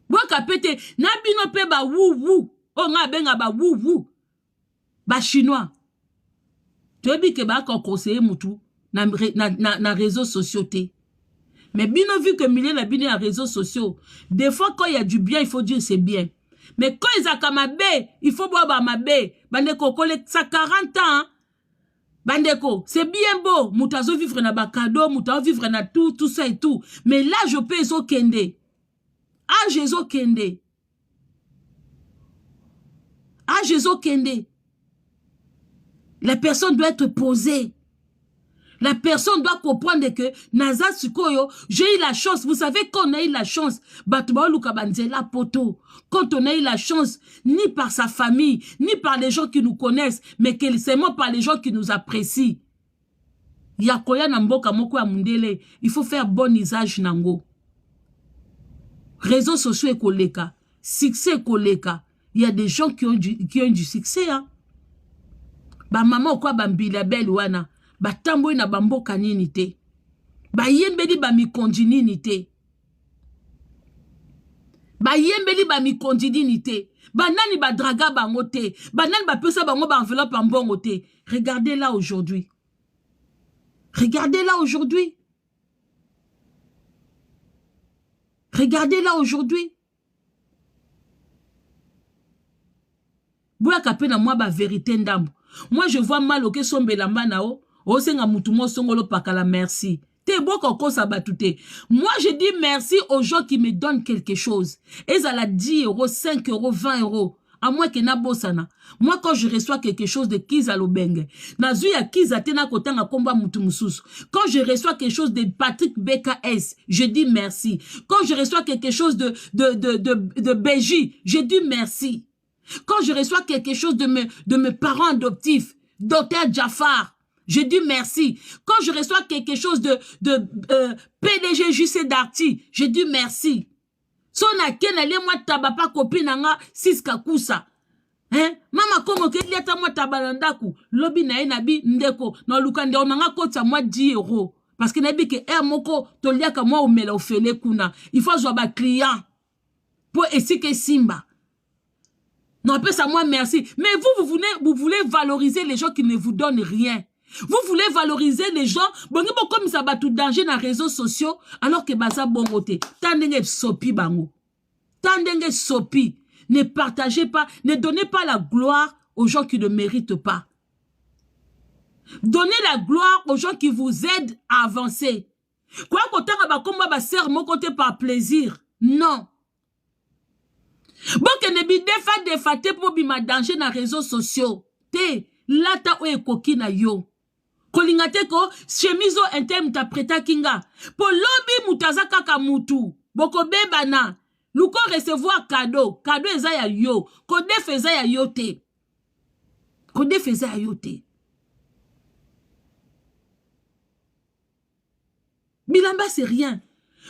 Bo kapete na bino pe ba wu. O nga benga ba wu. Ba chinois. Tu dis que ba ko conseiller mutu na réseaux sociaux te. Mais bino vu que milieu la bino na réseaux sociaux, des fois quand il y a du bien, il faut dire c'est bien. Mais quand ils ont kamabé, il faut boire mabé. Bandeko, ça 40 ans. Bandeko, c'est bien beau. Moutazo vivre na bakado, moutazo vivre na tout ça et tout. Mais là, je peux eso kende. Ah, Jésus Kende. Ah, Jésus Kende. La personne doit être posée. La personne doit comprendre que Naza Sukoyo, j'ai eu la chance. Vous savez qu'on a eu la chance. Quand on a eu la chance, ni par sa famille, ni par les gens qui nous connaissent, mais seulement par les gens qui nous apprécient. Il faut faire bon usage nango. Réseaux sociaux et koleka, succès koleka. Il y a des gens qui ont du succès. Hein? Ba maman quoi ba mbila belle wana. Ba tamboy na bamboka nini te. Ba yembeli ba mikondi nini te. Ba yembeli ba mikondi nini te. Ba nani ba draga bango te. Ba nani ba pesa bango ba enveloppe en bongo te. Regardez là aujourd'hui. Regardez là aujourd'hui. Regardez là aujourd'hui. Boya kapena moi ba vérité ndambo. Moi je vois mal oke sombela manao. O senga mutumo songolo pakala merci. Te boko kosa batute. Moi je dis merci aux gens qui me donnent quelque chose. Et ça la 10 €, 5 €, 20 €. À moins que na bosana. Moi quand je reçois quelque chose de Kiza Lobenge. Nazu ya Kiza tena kotanga komba mutu mususu. Quand je reçois quelque chose de Patrick BKS, je dis merci. Quand je reçois quelque chose de Béji, je dis merci. Quand je reçois quelque chose de mes parents adoptifs, Dr Jafar, je dis merci. Quand je reçois quelque chose de PDG JC Darty, je dis merci. Son a ken ale moi tabapa copine nga siska kusa. Hein? Mama komo ke liata moi tabalandaku. Lobi na enabi ndeko. No lukande onanga kota moi 10 €. Parce que nabi ke moko to liaka moi omela ofele kuna. Il faut avoir ba client. Pour essayer que simba. Non, appelle ça moi merci. Mais vous voulez valoriser les gens qui ne vous donnent rien. Vous voulez valoriser les gens, bon comme ça va tout danger dans les réseaux sociaux, alors que baza bongote. Tandenge sopi bango. Tandenge sopi. Ne partagez pas, ne donnez pas la gloire aux gens qui ne méritent pas. Donnez la gloire aux gens qui vous aident à avancer. Quoi qu'on t'a ba komba ba ser mon côté par plaisir. Non. Bon que ne bi defa pour bima danger dans les réseaux sociaux. Te lata o ekoki na yo. Kolingate ko chemizo intem ta preta kinga. Po lobi mutaza kaka mutu. Boko bebana. Luko recevoir cadeau. Cadeau eza ya yo. Kode feza ya yo te. Kode feza ya yo te. Bilamba c'est rien.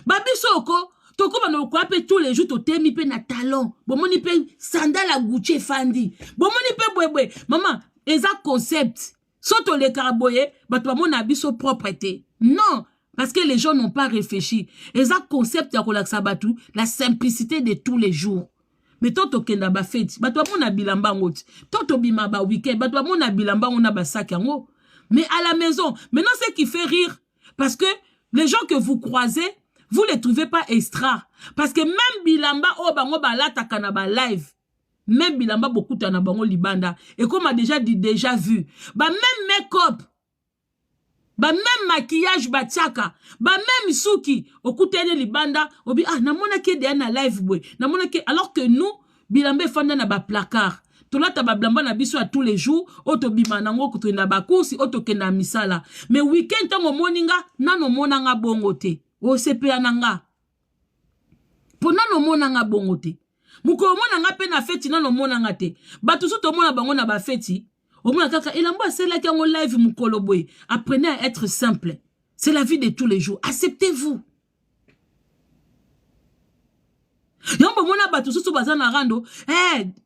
Babi soko. Toko bano ko ape tous les jours to temi pe na talon. Bomoni pe sandal à Gucci Fandi. Bomoni pe bwebwe. Maman, eza concept. Soto le caraboye, bato bamona biso propreté. Non, parce que les gens n'ont pas réfléchi. Eza concept ya kolaksa batu, la simplicité de tous les jours. Mais toto kenda ba fête, bato bamona bilamba ngoti. Toto bima ba week-end, bato bamona bilamba on a ba sac yango. Mais à la maison, maintenant ce qui fait rire, parce que les gens que vous croisez, vous les trouvez pas extra. Parce que même bilamba o bango ba lata kana ba live. Même bilamba beaucoup tana bango libanda. Et comme on a déjà vu. Bah même make-up. Bah même maquillage batiaka. Bah même souki. Okutene libanda. Obi ah namona ke de na live boy. Namona ke alors que nous bilamba fanda na ba placard. Tolata ba blamba na biso à tous les jours. Oto bima nango kutenda ba course oto kenda misala. Mais week-end tango moninga nano monanga bongote. O sepe ananga. Pona no monanga bongote. Muko mona nga pe na feti na no mona nga te. Batu so to mona bango na ba feti. O mona kaka elamba sela ki ngo live mukolo boy. Apprenez à être simple. C'est la vie de tous les jours. Acceptez-vous. Yombo mona batu so bazana rando.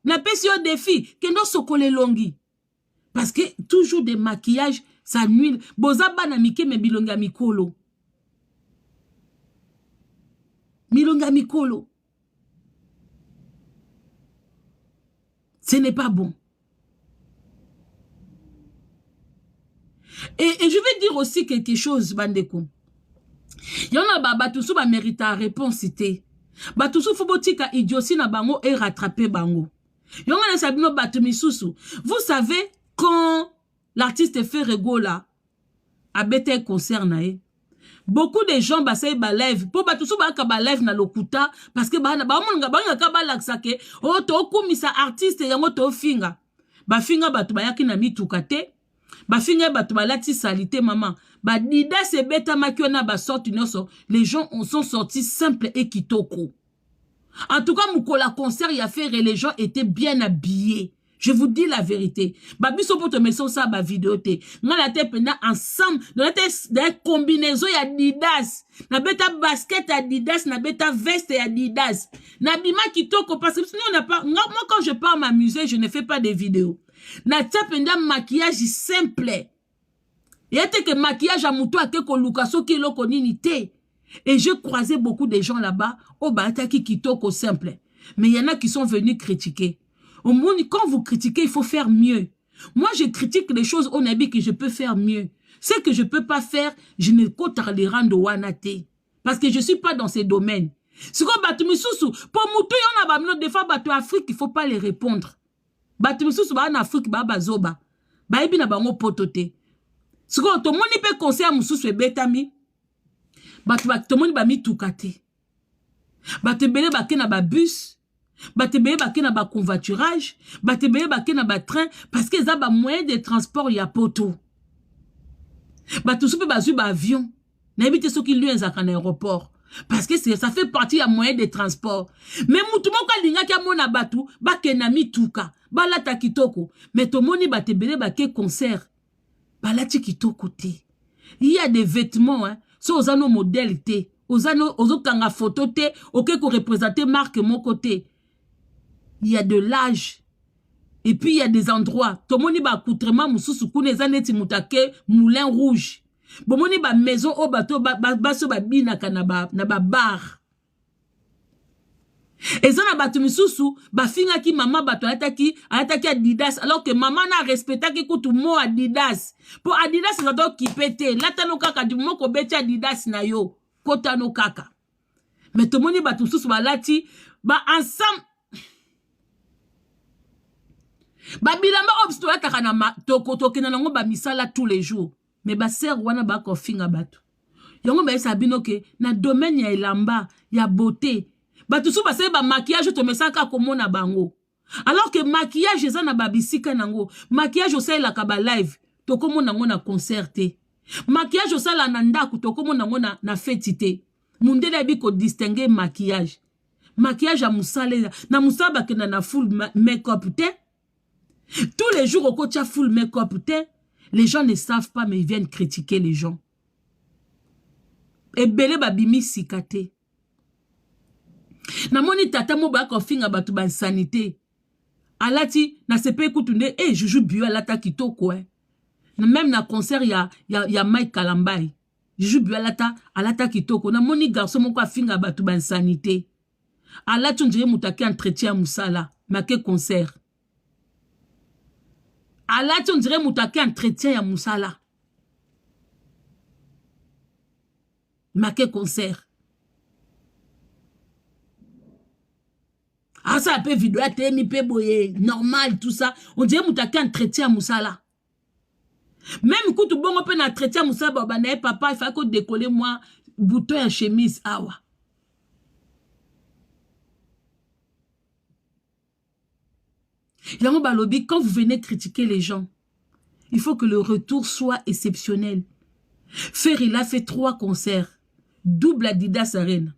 Na pesi yo défi kendo sokole longi. Parce que toujours des maquillages ça nuit. Boza bana mike me bilonga mikolo. Milonga mikolo. Ce n'est pas bon. Et je vais dire aussi quelque chose, Bandeko. Il y en a batoussou ba mérite à réponse. Batoussou fobotika idiotie na bango et rattraper bango. Il y en a sabino batumisusu. Vous savez, quand l'artiste fait Regola a bêté concert nae, Beaucoup de gens basé ba live pour ba tusu ba ka ba live na lokuta parce que ba monga ba ka ba laksake o to kumisa artiste yango to finga ba finga batu ba yaki na mituka te ba finga batu ba lati salite maman ba dida se beta makiona ba sorti noso les gens sont sortis simples et kitoko. En tout cas mukola concert y a fait les gens étaient bien habillés. Je vous dis la vérité. Babi so poto meso sa ba vidéo te. Nga la te pena ensemble. Dans la combinaison ya Adidas. Na beta basket Adidas. Na beta veste Adidas. Na bima kitoko. Parce que sinon on n'a pas. Moi quand je pars m'amuser, je ne fais pas des vidéos. Na te pena maquillage simple. Yate que maquillage à moutou ake ko lukaso ki loko nini te. Et je croisais beaucoup de gens là-bas. Oh bah ki kitoko simple. Mais il y en a qui sont venus critiquer. Au monde, quand vous critiquez, il faut faire mieux. Moi, je critique les choses au Nabi que je peux faire mieux. Ce que je ne peux pas faire, je ne peux pas les rendre wanate. Parce que je ne suis pas dans ces domaines. Si vous avez pour moutou, il y a des fois, Afrique, il ne faut pas les répondre. En Afrique, zoba. Baibi na bango potote. Si vous avez un conseil à moussous et betami, tout le monde va mis tout kate. Batebele bake na ba bus. Batebele bake na ba convoiturage, batebele bake na ba train parce que ça ba moyen de transport ya poto. Batu soupe bazu ba avion. Na ebite ceux qui lui en aéroport parce que ça fait partie ya moyen de transport. Mais mutu moko linga ki amona batu bake na mituka, balata kitoko, mais tomoni batebele bake concert. Balati kitoko te. Il y a des vêtements hein, so ozano modèle te, ozo kanga photo te, OK ko représenter marque mon côté. Il y a de l'âge. Et puis il y a des endroits. Tomoni ba accoutrement mususu kune zaneti mutake moulin rouge. Bomoni ba maison au bateau baso ba binaka na ba bar. Et ça na batu mususu ba finga ki mama bato ataki Adidas alors que maman na respecta ki kutu mo Adidas. Pour Adidas na do kipete. Latano kaka du moko beti Adidas na yo. Kota no kaka. Mais tomoni batu mususu ba lati ba ensemble. Babilamba obstoya takana tokotoke na nango ba misala tous les jours. Mais ba ser wana ba ko finga batu. Yango ba sabino ke na domaine ya elamba, ya beauté. Batu su ba se ba maquillage to mesaka komona bango. Alors que maquillage eza na babisika nango, maquillage osala ka ba live, to komona ngo na concert te. Maquillage osala na ndaku to komona ngo na fête te. Mundele bi ko distinguer maquillage. Maquillage a musale na musaba ke na full make-up te. Tous les jours au coach a full make-up, les gens ne savent pas mais ils viennent critiquer les gens. Et belé babimi sikate. Na moni tata mo ba ko finga batu ba sanité. Alati na sepe kutunde je joue bio alata kitoko hein. Même na concert ya Mike Kalambay. Je joue bio alata kitoko. Na moni garçon mo ko finga batu ba sanité. Alati on dirait mutaki entretien musala, make concert. Alati on dirait moutake entretien ya musala. Make concert. Ah ça peut vidéo te mi pe boye normal tout ça. On dirait moutake entretien ya musala. Même quand tu bon on peut entretien musala ba na papa il faut que décoller moi bouton ya chemise awa. Quand vous venez critiquer les gens, il faut que le retour soit exceptionnel. Il a fait 3 concerts. Double Adidas Arena.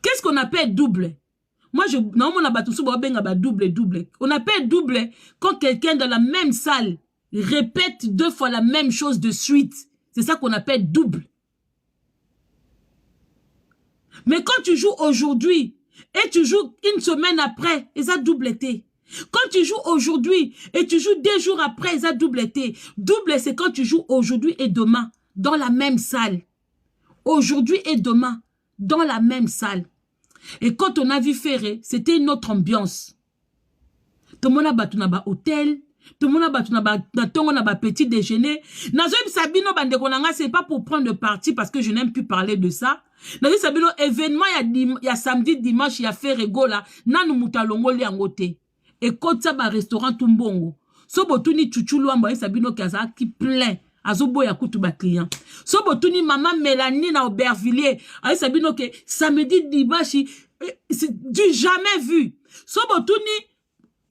Qu'est-ce qu'on appelle double? Moi, normalement, double. On appelle double quand quelqu'un dans la même salle répète 2 fois la même chose de suite. C'est ça qu'on appelle double. Mais quand tu joues aujourd'hui et tu joues une semaine après, et ça double été. Quand tu joues aujourd'hui et tu joues 2 jours après, ça double été. Double, c'est quand tu joues aujourd'hui et demain dans la même salle. Aujourd'hui et demain dans la même salle. Et quand on a vu Ferré, c'était une autre ambiance. Tout le monde a battu dans hôtel, tout le monde a battu dans petit déjeuner. Sabino Bandekonanga, c'est pas pour prendre parti parce que je n'aime plus parler de ça. Nazo Sabino événement il y a samedi dimanche il y a Ferré gola nanu mutalongo li angote. Et quand ça ba restaurant tumbongo. So botuni chuchulu amba Sabino kaza qui plein azobo ya kutu ba client. So botuni maman Mélanie na Aubervilliers, ay sabino que samedi dimanche c'est du jamais vu. So botuni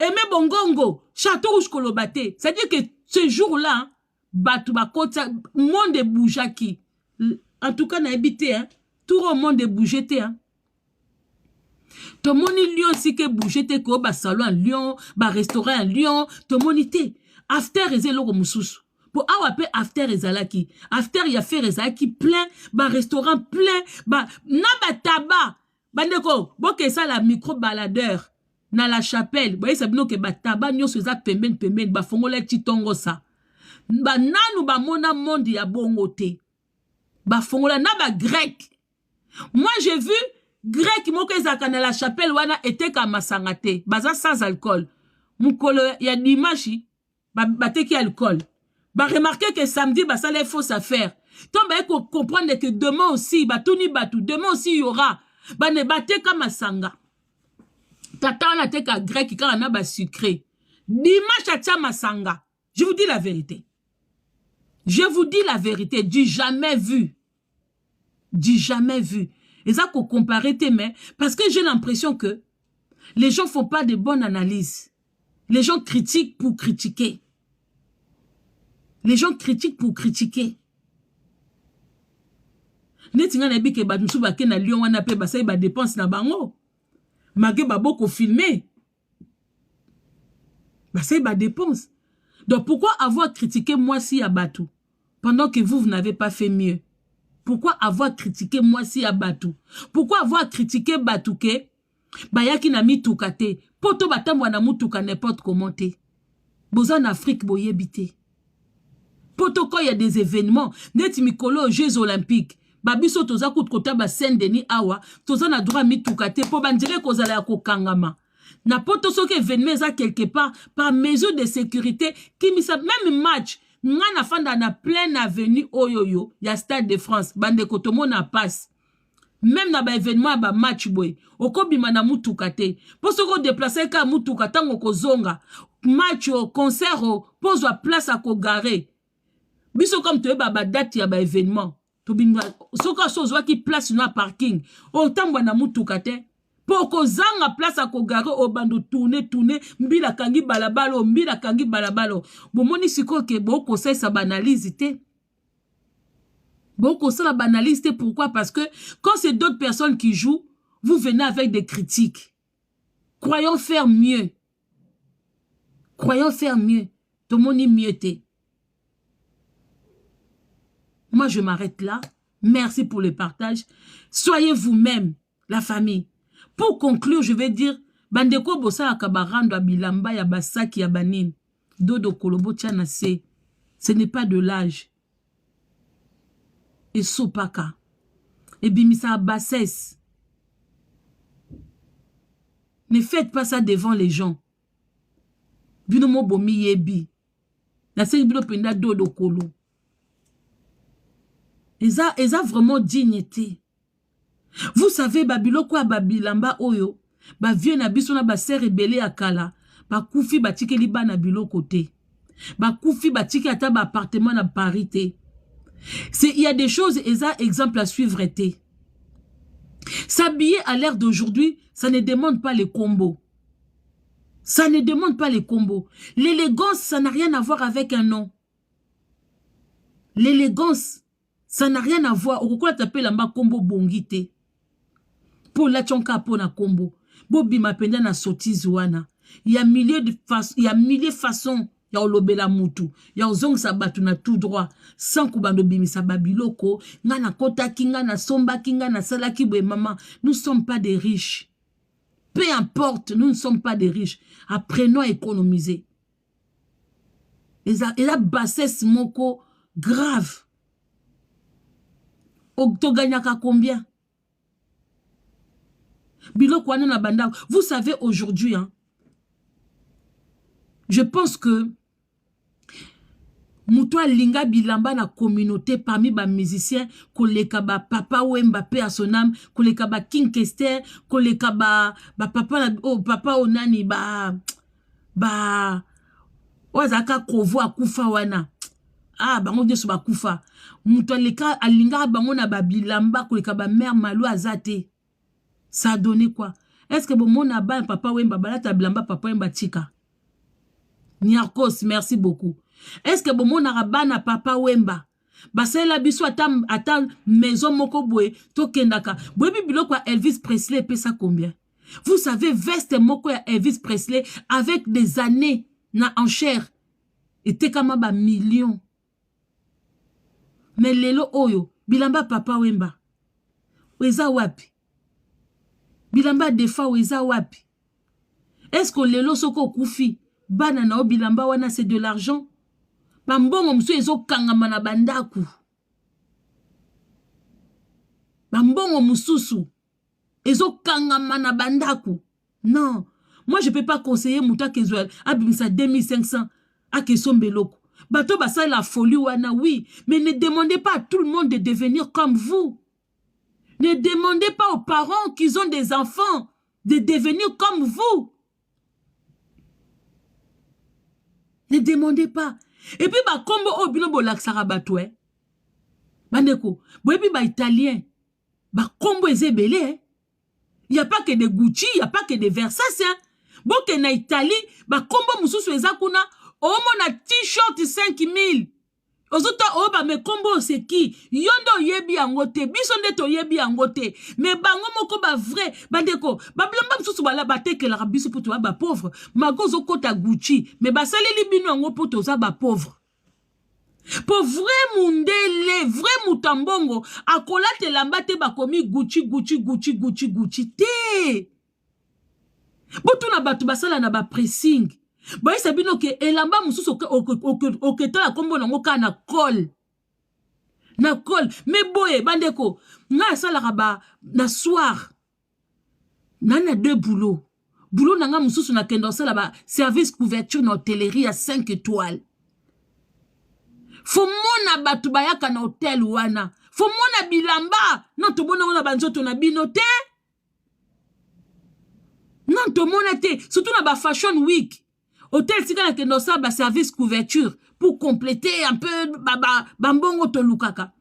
Aimé Bongongo, Château Rouge Kolobate. C'est-à-dire que ce jour-là, Batu Bakota, monde est boujaki. En tout cas, n'a habité, hein. Tout le monde est bougété, hein. Tout le monde est Lyon, si que bougété, ko ba salon à Lyon, ba restaurant à Lyon, tout le monde était. After, ezé loro mususu. Pour awape after ezalaki. After, y a fait ezalaki plein, ba restaurant plein, ba, na ba tabac. Bandeko, boke ça la micro-baladeur. Na la chapelle, vous voyez, ça veut dire que ba tabac nyonso eza pembeni ba fongola titongo sa. Ba nanu ba mona monde ya bongo te. Ba fongola na ba grec. Moi j'ai vu grec moko ezaka na la chapelle wana était ka masanga te. Baza sans alcool. Mukolo ya dimanche ba teki alcool. Ba remarquer que samedi ba ça les fausses affaires. Donc ba comprendre que demain aussi ba tuni batu, demain aussi il y aura ba ne bate ka masanga. Tata on a été qu'à grec quand on a bas sucré. Dimanche à tia masanga. Je vous dis la vérité. Je vous dis la vérité. Du jamais vu. Du jamais vu. Et ça qu'on compare mais parce que j'ai l'impression que les gens font pas de bonnes analyses. Les gens critiquent pour critiquer. Les gens critiquent pour critiquer. Netinga na bi ke ba musu ba ke na Lyon wana pe ba sai ba dépense na bango. Magé ba beaucoup filmé. Bah c'est ma dépense. Donc pourquoi avoir critiqué moi si à Batou pendant que vous n'avez pas fait mieux? Pourquoi avoir critiqué moi si à Batou? Pourquoi avoir critiqué Batouké? Bah yaki na mi tukate. Poto batamwa na mutuka n'importe comment te. Boza en Afrique boye bité. Poto quand il y a des événements, net mikolo aux Jeux Olympiques. Babiso toza kout kota ba Saint-Denis awa, toza na droit mitukate po bandire kozala ya kokangama. Na poto soke événement za quelque part par mesure de sécurité qui misa même match ngana fanda na plein avenue oyoyo ya Stade de France bande kotomo na passe. Même na ba événement ba match boy, okobima na mutukate. Po soko déplacer ka mutukata ngoko zonga. Match au concert au pose à place à kogare. Biso comme te ba date ya ba événement. Soka sozo qui place na parking autant na mutuka te poko zanga place à kogaro o bando tourner mbila kangi balabalo bomoni siko ke boko sa banalise te boko sa la banalise te. Pourquoi? Parce que quand c'est d'autres personnes qui jouent, vous venez avec des critiques. Croyons faire mieux, tout le monde est mieux te. Moi, je m'arrête là. Merci pour le partage. Soyez vous-même, la famille. Pour conclure, je vais dire, bandeko bosa akabarando abilamba ya basaki ya banin. Dodo kolobo tiana se. Ce n'est pas de l'âge. Et sopaka. Et bimisa bassesse. Ne faites pas ça devant les gens. Binomo bomi yebi. La se bino penda dodo kolo. Ils ont vraiment dignité. Vous savez, Babilo quoi Babilamba Oyo, ba vieux na biso na ba se rebelle akala, ba koufi ba tike liba na bilo côté. Ba koufi ba tike ata ba appartement na parité. C'est il y a des choses exemple à suivre été. S'habiller à l'ère d'aujourd'hui, ça ne demande pas les combos. Ça ne demande pas les combos. L'élégance, ça n'a rien à voir avec un nom. L'élégance, ça n'a rien à voir. Pourquoi t'appelles la ma combo bongité? Pour la chonka pour na combo. Bobi ma penda na sotizi wana. Il y a milliers de façons. Il y a olobela mutu. Il y a ozong sabatu na tout droit. Sans kubando bimisa babiloko. Nga na kota kinga na somba kinga na salaki bwe maman. Nous ne sommes pas des riches. Peu importe, nous ne sommes pas des riches. Apprenons à économiser. Et la bassesse moko grave. Gagnaka combien? Biloko wana na banda. Vous savez aujourd'hui, hein, je pense que Moutoua Linga Bilamba na communauté parmi ba musiciens, koleka ba papa ou Mbappé à son âme, koleka ba King Kester, koleka ba papa onani ba wazaka kovo akufa wana. ah bango nyoso bakufa muto aleka alinga bango na babilamba koleka ba mère Malou azate. Ça a donné quoi? Est-ce que bon mon abal papa Wemba balata bilamba papa Wemba tika? Niarkos, merci beaucoup. Est-ce que bon mon arabana papa Wemba basela biso ata maison moko boye to kendaka boye bibilo kwa Elvis Presley pesa combien? Vous savez veste moko ya Elvis Presley avec des années na enchère était kama ba millions. Mais lelo oyo bilamba papa Wemba weza wapi? Bilamba defa weza wapi? Est-ce que lelo soko kufi bana na bilamba wana c'est de l'argent? Bambongo msu ezo kangama na bandaku. Bambongo mususu ezo kangama na bandaku. Non, moi je peux pas conseiller muta kezoel abimisa 2500 à kesombeloko. Bato basa la folie wana oui, mais ne demandez pas à tout le monde de devenir comme vous. Ne demandez pas aux parents qui ont des enfants de devenir comme vous. Ne demandez pas. Et puis, bah, combo au bino bo laksara batoué. Bandeko, boebi ba italien. Bah, combo ezebele. Il n'y a pas que des Gucci, il n'y a pas que des Versace. Bon, que na Italie, bah, combo mususu ezakuna, oh, mon t-shirt 5000. Ozuta oba me combo c'est qui? Yondo yebi angote, bisonde to yebi angote. Mais bango moko ba vrai, bandeko, ba blamba msusu bala bateke la biso poto ba pauvre. Magozo kota Gucci, mais ba saleli bino ango poto za ba pauvre. Pour vrai mundele, vrai mutambongo, akolate lambate ba komi Gucci Gucci Gucci Gucci Gucci te. Boto na batu basala na ba pressing. Boye sabino ke elamba mususu oketa la kombo nango ka na col. Na col. Mais boye bandeko, nga sala ba na soir. Nana deux boulots. Boulot nanga mususu na kendo sala ba service couverture na hôtellerie à 5 étoiles. Faut mona batu bayaka na hôtel wana. Faut mona bilamba. Non to bona ona banzoto na binote. Non to mona te. Surtout na ba fashion week. Hôtel sika na kendo sa ba service couverture pour compléter un peu bambongo to lukaka.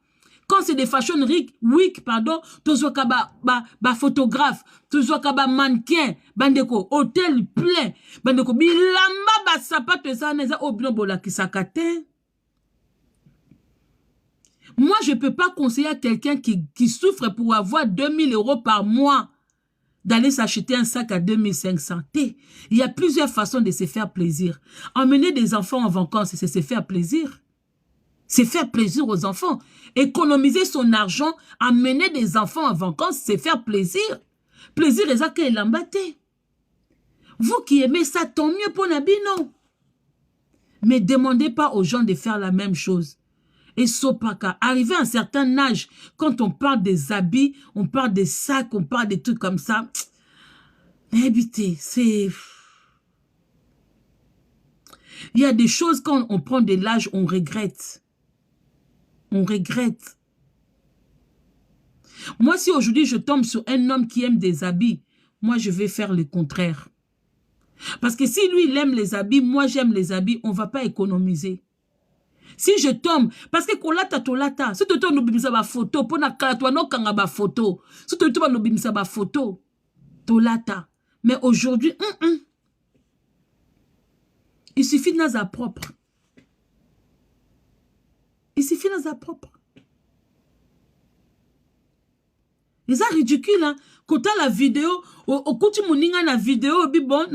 Quand c'est des fashion week pardon, tozoka ba photographe, tozoka ba mannequin, bandeko hôtel plein, bandeko bilamba ba sapato ça neza obino bola kisakate. Moi je peux pas conseiller à quelqu'un qui souffre pour avoir 2000 € par mois d'aller s'acheter un sac à 2500. Il y a plusieurs façons de se faire plaisir. Emmener des enfants en vacances, c'est se faire plaisir. C'est faire plaisir aux enfants. Économiser son argent, amener des enfants en vacances, c'est faire plaisir. Plaisir, est-ce que l'embâté. Vous qui aimez ça, tant mieux pour Nabino. Mais demandez pas aux gens de faire la même chose. Et sopaka, arrivé à un certain âge, quand on parle des habits, on parle des sacs, on parle des trucs comme ça. Mais habitez, c'est... Il y a des choses, quand on prend de l'âge, on regrette. On regrette. Moi, si aujourd'hui je tombe sur un homme qui aime des habits, moi je vais faire le contraire. Parce que si lui il aime les habits, moi j'aime les habits, on ne va pas économiser. Si je tombe, parce que kolata tolata, si tu tombe bimisa ba photo, pona kalatwa no kanga ba photo, si tu tombe bimisa ba photo, tolata. Mais aujourd'hui, il suffit de naza propre. Il suffit de naza propre. Et ça ridicule, hein. Quand tu as la vidéo, au côté moninga na vidéo, bon,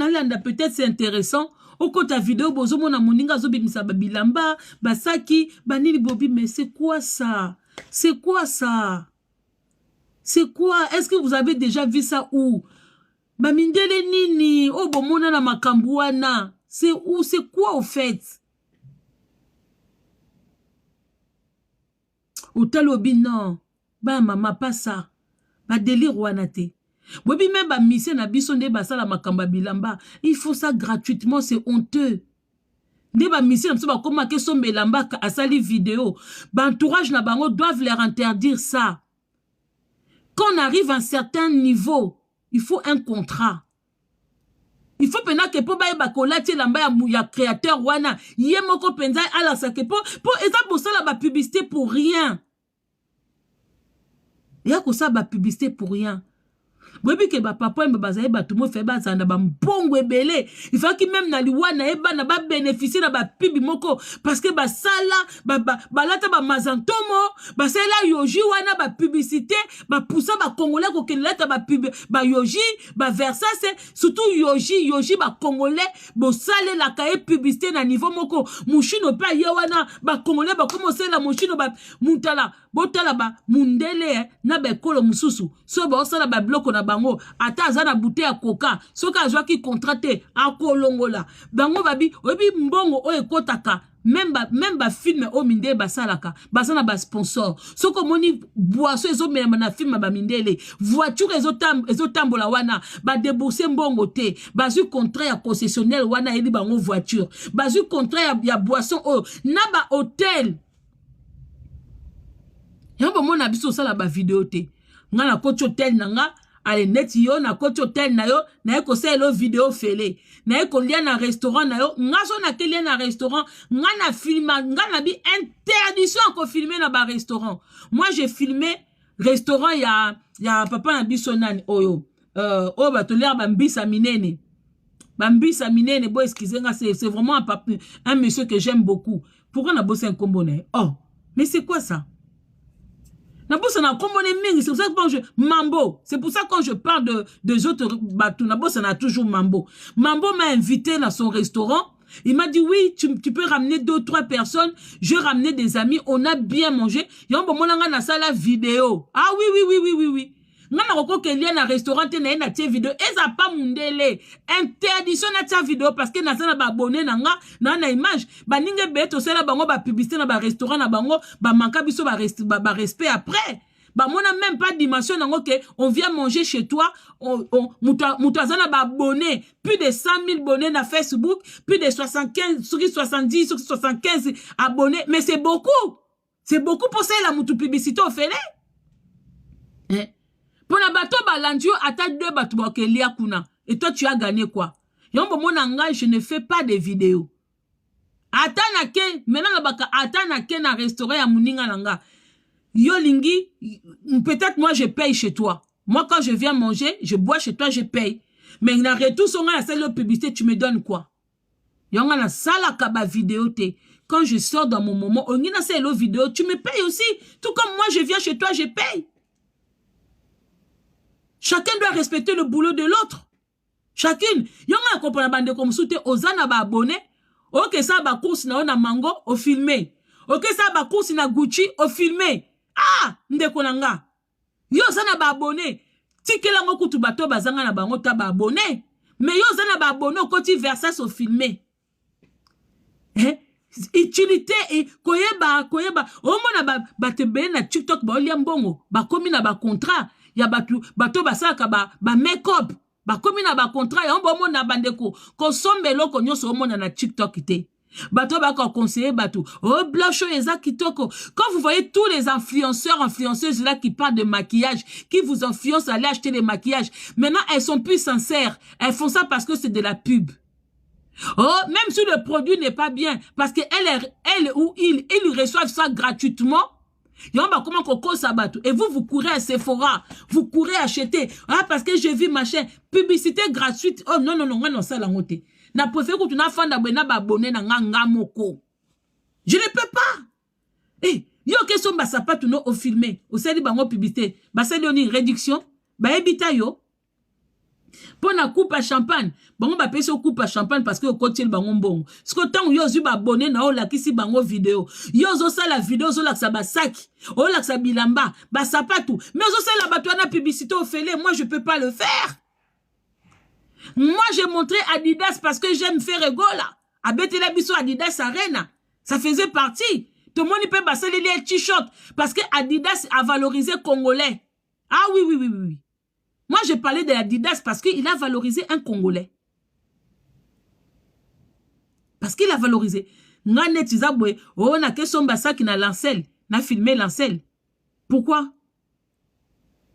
peut-être c'est intéressant. Au côté vidéo, bozo mona moninga zo bimisa bilamba, basaki, banini bobi, mais c'est quoi ça? C'est quoi ça? C'est quoi? Est-ce que vous avez déjà vu ça où? Bamindele nini, oh bomona na makambuana. C'est où? C'est quoi au fait? Hôtel Obi, non. Bah maman, pas ça. Bah délire wanate. Webi même ba mission na biso nde basala makamba bilamba. Il faut ça gratuitement, c'est honteux. Nde ba mission na ba koma ke sombe lamba asali vidéo. Ba entourage na bango doivent leur interdire ça. Quand on arrive à un certain niveau, il faut un contrat. Il faut penza que po baye bakolati lamba ya créateur wana ye moko penza ala sa que po eza bosala ba publicité pour rien. Ya ko sa ba publicité pour rien. Bobi ke ba papa mba bazaye ba tumo fe ba zanda ba mbongo ebele. Il faut que même na liwana eba na ba bénéficier na ba pub moko parce que ba sala ba lata ba mazantomo ba sala yoji wana ba publicité ba poussa ba congolais ko kelata ba pub ba yoji ba versa c'est surtout yoji ba congolais bo sale la kae publicité na niveau moko mushino pa ye wana ba congolais ba commencer la mushino ba mutala botala ba mundele na ba kolo mususu so ba osala ba bloko na bango ata azana bouteille ya coca soka azwa ki contraté akolongola bango babi obi mbongo o ekotaka même ba film o minde basalaka basana ba sponsor soko moni boisson ezomela na film ba mindele voiture ezotambola wana ba débourser mbongo te bazu contrat ya concessionnaire wana eli bango voiture bazu contrat ya boisson o na ba hôtel yamba mona biso sala ba vidéo te nga na coach hotel nanga ale net yo na coach hotel na yo na eko selo vidéo fele na eko lia na restaurant na yo nga so na kelia na restaurant nga na filma nga na bi interdiction ko filmer na ba restaurant. Moi j'ai filmé restaurant ya papa na biso nani oyo o ba to lia ba mbisa minene bo excusez nga c'est vraiment un monsieur que j'aime beaucoup. Pourquoi na bossé un combo na oh mais c'est quoi ça? C'est pour ça que quand je Mambo, c'est pour ça que quand je parle de autres bateaux, on a toujours Mambo. Mambo m'a invité dans son restaurant. Il m'a dit oui, tu peux ramener 2 ou 3 personnes. Je ramenais des amis, on a bien mangé. Yon bon mon na sala vidéo. Ah oui. Ngana roko ke lié na restaurant na tie vidéo. Eza pas mundele. Interdiction na tia vidéo parce que na sana ba abonné na nga na image. Ba ninge beto sala bango ba publicité na ba restaurant na bango ba manka biso ba respect après. Bah, on n'a même pas de dimension, on vient manger chez toi, moutazana ba abonné, plus de 100 000 abonnés na Facebook, plus de 75, 70, 75 abonnés, mais c'est beaucoup pour ça la moutou publicité au fait. Hein? Pour na bateau balandio, ata 2 bateau bakelia kuna, et toi tu as gagné quoi? Yombo monanga, je ne fais pas de vidéos. Ata na ke, maintenant la baka, ata na ke na restaurant ya muninga nanga. Yo lingi, peut-être moi je paye chez toi. Moi quand je viens manger, je bois chez toi, je paye. Mais na retour son la salle publicité, tu me donnes quoi? Yonga na sala kaba vidéo te. Quand je sors dans mon moment, on a salle vidéo, tu me payes aussi. Tout comme moi je viens chez toi, je paye. Chacun doit respecter le boulot de l'autre. Chacune. Yonga comprend bande comme soute ozana ba abonné. OK ça ba course na ona mango au filmé. OK ça ba course na Gucci au filmé. Ah, ndeko nanga. Yo zana ba abonné. Tikela ngo kutu bato bazanga na bango ta ba abonné. Mais yo zana ba abonné au côté Versace au filmé. Hein? Utilité et koyeba. Omona ba tebe na TikTok ba olia mbongo. Ba komi na ba contrat. Ya bato basaka ba make-up. Ba komi na ba contrat ya ombo mona bandeko. Ko sombelo ko nyoso omona na TikTok ite. Bato bako conseiller bato. Oh, blancho eza kitoko. Quand vous voyez tous les influenceuses là qui parlent de maquillage, qui vous influencent à aller acheter des maquillages, maintenant elles sont plus sincères. Elles font ça parce que c'est de la pub. Oh, même si le produit n'est pas bien, parce que elle ou ils reçoivent ça gratuitement. Comment qu'on ça bateau. Et vous courez à Sephora, vous courez acheter. Ah, parce que j'ai vu machin, publicité gratuite. Oh non, ça la montée. Na préféré que tu n'as pas d'abonné na nga moko. Je ne peux pas. Eh, yo question ba sapato no au filmé, au sali bango publicité, ba sali oni réduction, ba ebita yo. Pour na coupe à champagne, bango ba pèse coupe à champagne parce que au côté bango mbongo. Ce que tant yo zu ba abonné na o la kisi bango vidéo. Yo zo sa la vidéo zo la sa ba sac, o la sa bilamba, ba sapato. Mais zo sa la batouana publicité au félé, moi je peux pas le faire. Moi, j'ai montré Adidas parce que j'aime faire rigola. Abete la biso Adidas Arena. Ça faisait partie. Tout le monde peut passer les t-shirts parce que Adidas a valorisé Congolais. Ah oui. Moi, j'ai parlé de Adidas parce qu'il a valorisé un Congolais. Parce qu'il a valorisé. Ngane Tizabwe, oh, na question basa qui n'a Lancel, n'a filmé Lancel. Pourquoi?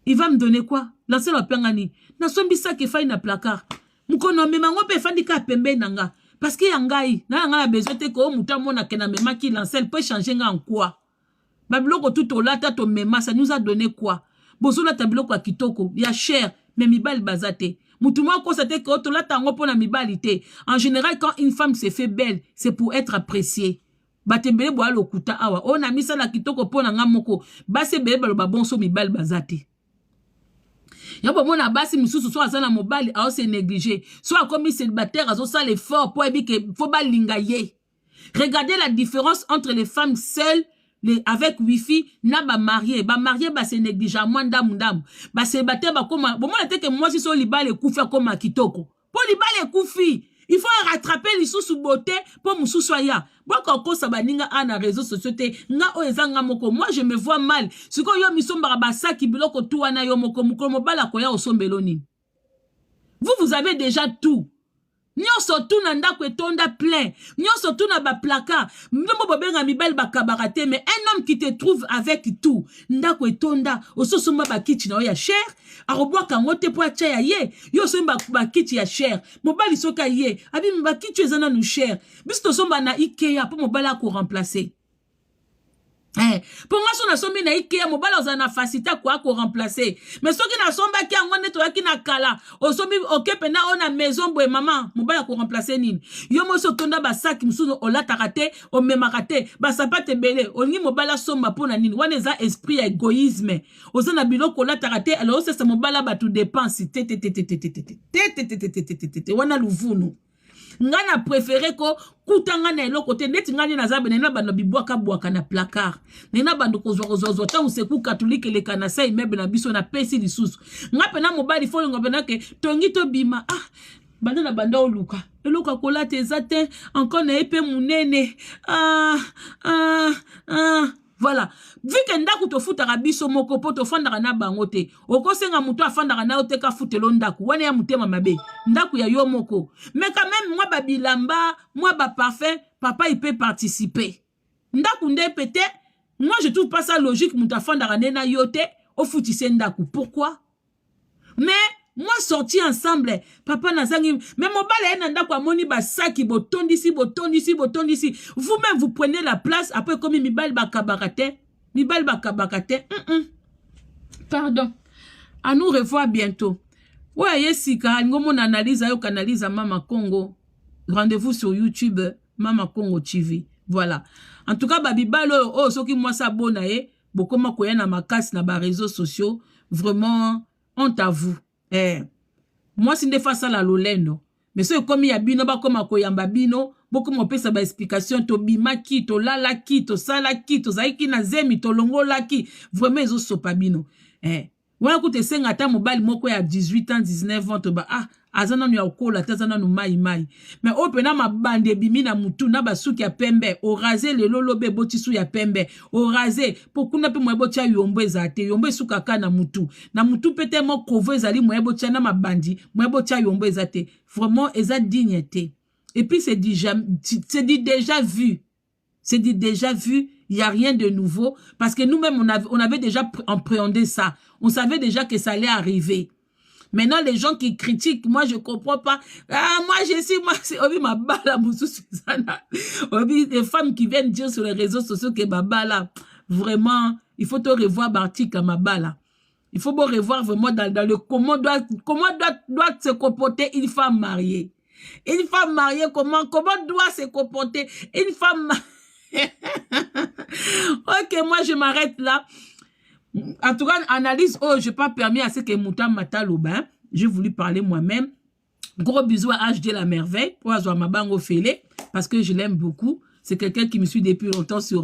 Il va me donner quoi? Lancel a plangani. Na sombi ça qui faille na placard. Mukono memango pe fandika pembe nanga. Parce que yangai, na besoin te ko muta mona kena mema qui lancel peut changer en quoi? Babiloko tout au lata to mema, ça nous a donné quoi? Bozola tabiloko a kitoko, ya cher, mais mibali bazate. Moutouma constate que to lata ngo pona mibalité. En général, quand une femme se fait belle, c'est pour être appréciée. Batebele boa lokuta awa. On a mis ça la kitoko pona ngamoko. Base bele balo babonso mibali bazate. Yabo mona basi misusu so azana mobali a se négligé. Soit comme célibataire azo ça l'effort pour éviter que faut balingaye. Regardez la différence entre les femmes seules avec wifi na ba marié ba se négligé moi ndam ba célibataire ba koma bon moi que moi si so libale kufa comme kitoko. Pour libale kufi il faut rattraper les sous beauté pour moussou soya. Boko ça baninga ana réseaux sociaux nga o ezanga moko. Moi je me vois mal. Siko yo misomba basa ki biloko tu wana yo moko mukomo bala koya osombeloni. Vous avez déjà tout. Nyoso tout na ndako etonda plein. Nyoso tout na ba placard. Mdomo bobenga mibali bakabarate mais un homme qui te trouve avec tout. Ndako etonda ososoma ba kichi na ya cher. Arobwa kangote po acha ya ye. Yo somba ba kichi ya cher. Mobali soka ye. Abi ba kichi ezana nu cher. Bisto somba na IKEA po mobala ko remplacer. Pour moi, si on a sombi na Ikea, mobile on a facilité quoi qu'on remplacer. Mais ceux qui n'a somba qui a un nettoyé qui n'a kala, au sombi ok pena on a maison boy maman, mobile qu'on remplacer nin. Yo mo so tonda ba sac msuno on l'a raté, on même raté, ba ça pas te belé, on ni mobile somba pour na nin. On est un esprit égoïsme. Au sein biloko on l'a raté, alors c'est mobile ba tout dépense. On a l'ouvunu. Ngana préféré ko kutanga na eloko te neti ngani na zabe na bando bibwaka bwaka na placard na bando kozwa ta useku catholique le kana sai mebe na biso na pesi lisusu ngape na mobali fo ngobena ke tongi to bima bando na bando oluka eluka kola te zate encore na epe munene voilà. Vu que ndaku to futaka biso moko po to fandaka na bango te. Okosenga muto afandaka na oteka futelo ndaku. Wane ya mutema mabe. Ndaku ya yo moko. Mais quand même moi babilamba, moi ba parfait, papa il peut participer. Ndaku nde pete. Moi je trouve pas ça logique muto afandaka na yote o futise ndaku. Pourquoi? Mais moi sorti ensemble, papa nazangi, mais mon balai nanda kwa moni ba saki botondisi. Vous-même vous prenez la place après comme mi bal bakabarate. Pardon. À nous revoir bientôt. Ouais, Yesika, ngomon analyse ayo canalise à Mama Congo. Rendez-vous sur YouTube Mama Congo TV. Voilà. En tout cas babibalo oh soki moi ça bonaye, bokoma koya na makasi na ba réseaux sociaux, vraiment honte à vous. Moi si ne face à la lolendo mais c'est comme il y a bino ba comme akoyamba bino beaucoup mon pesa ba explication to bima ki to lala ki to sala ki to zaiki na zemi to longola ki vraiment ezo sopa bino wana kute senga ta mobile moko ya 18 ans 19 ans to ba azana nu ya okola tazana nu mai mais opena mabande bimi na mutu na basuki ya pembe o raser le lolobe botisu ya pembe o raser pokuna pe moyebo tia yombo ezate yombo suka ka na mutu pete mo kovo ezali moyebo tia na mabandi moyebo tia yombo ezate vraiment eza dignité et puis c'est dit déjà vu. C'est dit déjà vu, il n'y a rien de nouveau parce que nous-mêmes on avait déjà appréhendé ça. On savait déjà que ça allait arriver. Maintenant, les gens qui critiquent, moi, je comprends pas. Moi, je suis, moi, c'est, ma bala, les femmes qui viennent dire sur les réseaux sociaux que ma bala, vraiment, il faut te revoir Bartik à ma bala. Il faut revoir vraiment dans le comment doit se comporter une femme mariée. Une femme mariée, comment doit se comporter une femme Ok, moi, je m'arrête là. En tout cas, analyse, je n'ai pas permis à ce que Mouta Mataloba, j'ai voulu parler moi-même. Gros bisous à HD La Merveille, pour avoir ma bango fêlé, parce que je l'aime beaucoup. C'est quelqu'un qui me suit depuis longtemps sur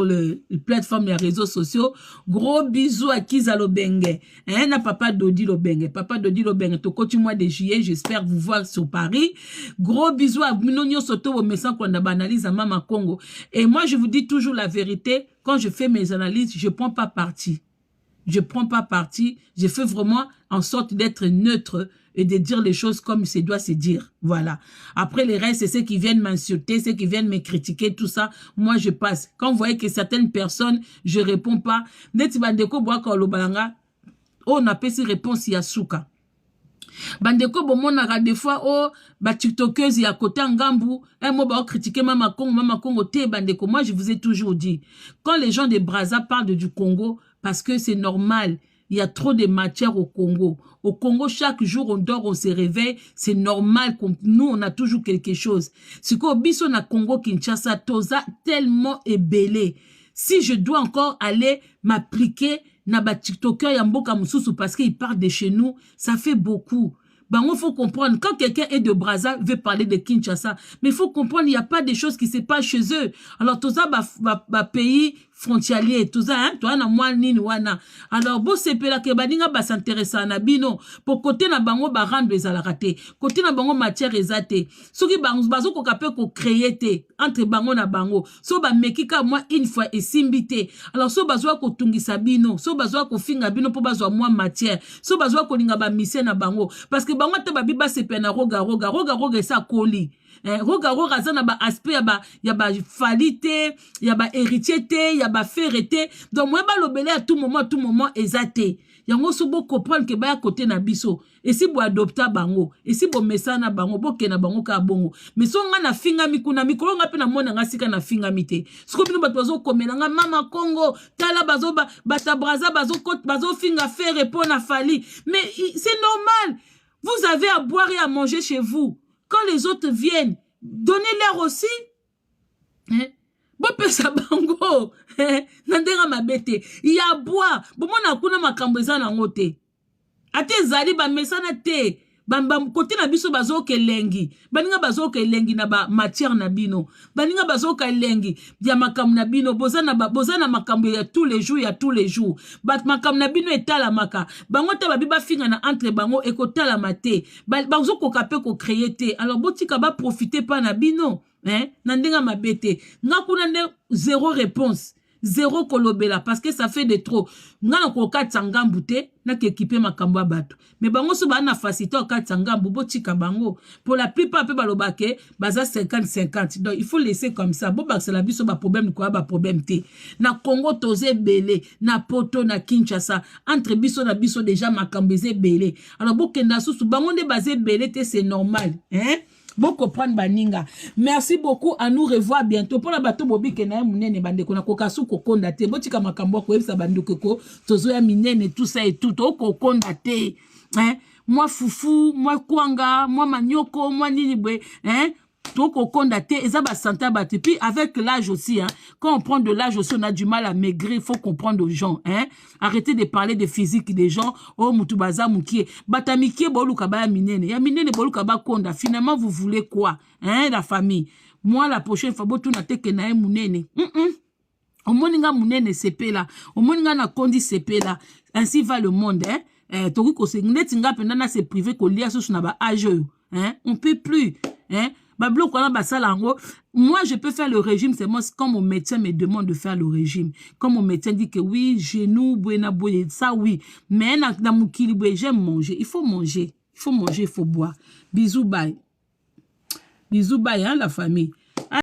le plateforme et les réseaux sociaux. Gros bisous à Kiza Lobenge. Na papa Dodi Lobenge. Papa Dodi Lobenge. Toko du mois de juillet. J'espère vous voir sur Paris. Gros bisous à Minonio Soto au message qu'on a analyse à Mama Congo. Et moi, je vous dis toujours la vérité. Quand je fais mes analyses, je ne prends pas parti. Je ne prends pas parti. Je fais vraiment en sorte d'être neutre et de dire les choses comme ça doit se dire. Voilà. Après, les restes, c'est ceux qui viennent m'insulter, ceux qui viennent me critiquer, tout ça. Moi, je passe. Quand vous voyez que certaines personnes, je ne réponds pas. On a pas ces réponses, il y a souka. bandeko bomonaka des fois oh ba tiktokeuse ya côté ngambu mo ba critiquer mama Congo te bandeko. Moi je vous ai toujours dit, quand les gens de Brazza parlent du Congo, parce que c'est normal, il y a trop de matière au Congo. Au Congo, chaque jour, on dort, on se réveille. C'est normal. Nous, on a toujours quelque chose. Ce qu'au biso na Congo, Kinshasa, Toza, tellement ébélé. Si je dois encore aller m'appliquer na ba tiktoker ya mboka mususu parce qu'il part de chez nous, ça fait beaucoup. Ben, il faut comprendre, quand quelqu'un est de Brazza, veut parler de Kinshasa, mais il faut comprendre, il n'y a pas des choses qui se passent chez eux. Alors, tout ça, pays frontalier, tout ça, hein, toi, na moi, nini, wana. Alors, bon, c'est là que badinga ba s'intéresser à nabino. Pour côté na bango, ba rendre les alaraté. Côté na bango, matière ezate. Ce qui bazo ko kapé ko créer te, entre bango na bango. So ba mekika moi une fois et simbité. Alors, so bazo ko tungisa bino. So bazo ko finga bino pour bazo moi matière. So bazo ko linga ba mise na bango. Parce que bango te ba biba sepe na roga sa koli. Roga za na ba aspect ya ba falite, ya ba héritier te, ya ba ferrete. Donc moi ba lobele à tout moment ezate. Yango so bo comprendre que ba côté na biso. Et si bo adopta bango, et si bo mesa na bango, bo ke na bango ka bongo. Mais so nga na finga mikuna mikolo nga pe na mona nga sika na finga mite. Siko bino bato bazo komela nga mama Congo, tala bazo bata Brazza bazo finga faire pour na fali. Mais c'est normal. Vous avez à boire et à manger chez vous. Quand les autres viennent, donnez-leur aussi. Bon, pesa bango. Nandera mabete. Il y a à boire. Bon, mon akuna makambeza na ngote. Ate zali ba mesana te. Bam côté na biso bazo ke lengi. Baninga bazo ke lengi na ba matière na bino. Baninga bazo ke lengi. Ya makam na bino. Bozana makam ya tous les jours. Bat makam na bino etala maka. Bango te babi ba finga na entre bango ekotala mate. Bazo ko kapé ko créer te. Alors botika ba profiter pas na bino. Nandenga mabete. Nga kuna nde zéro réponse. Zéro kolobela parce que ça fait de trop. Nga na ko katsangambu te na ke équiper makambo bato. Mais bango so ba na facilité o katsangambu botika bango. Pour la plupart pe balobake baza 50-50. Donc il faut laisser comme ça. Bo ba c'est la biso ba problème quoi ba problème te. Na Congo tozé belé, na Poto na Kinshasa, entre biso na biso déjà makambo zé belé. Alors bo kenda susu bango de basé belé te c'est normal, hein? Bon comprendre baninga. Merci beaucoup, à nous revoir bientôt. Pour la bateau bobi kenaye munene bande kona kokasu kokonda te. Botika makambo ko ebisa banduke ko tozo ya minene tout ça et tout o kokonda te. Hein? Moi foufou, moi kwanga, moi manioko, moi nini hein? Donc au condamné et ça va sentir battu. Puis avec l'âge aussi, hein, quand on prend de l'âge aussi, on a du mal à maigrir. Il faut comprendre aux gens, hein. Arrêtez de parler de physique des gens. Oh mutubaza mukie, batamikie bolu kaba ya minene, ya minene bolu kaba konda. Finalement vous voulez quoi, hein, la famille? Moi la prochaine fois botu na teke na munene. Au moninga munene sepe là, au moninga na kondi sepe là. Ainsi va le monde, hein. Tori ko se netinga pendana se privé ko lia sous na ba âge, hein. On peut plus, hein. Moi, je peux faire le régime, c'est moi, quand mon médecin me demande de faire le régime. Quand mon médecin dit que oui, genou, ça oui. Mais j'aime manger. Il faut manger. Il faut manger, il faut boire. Bisous, bye. Bisous, bye, hein, la famille.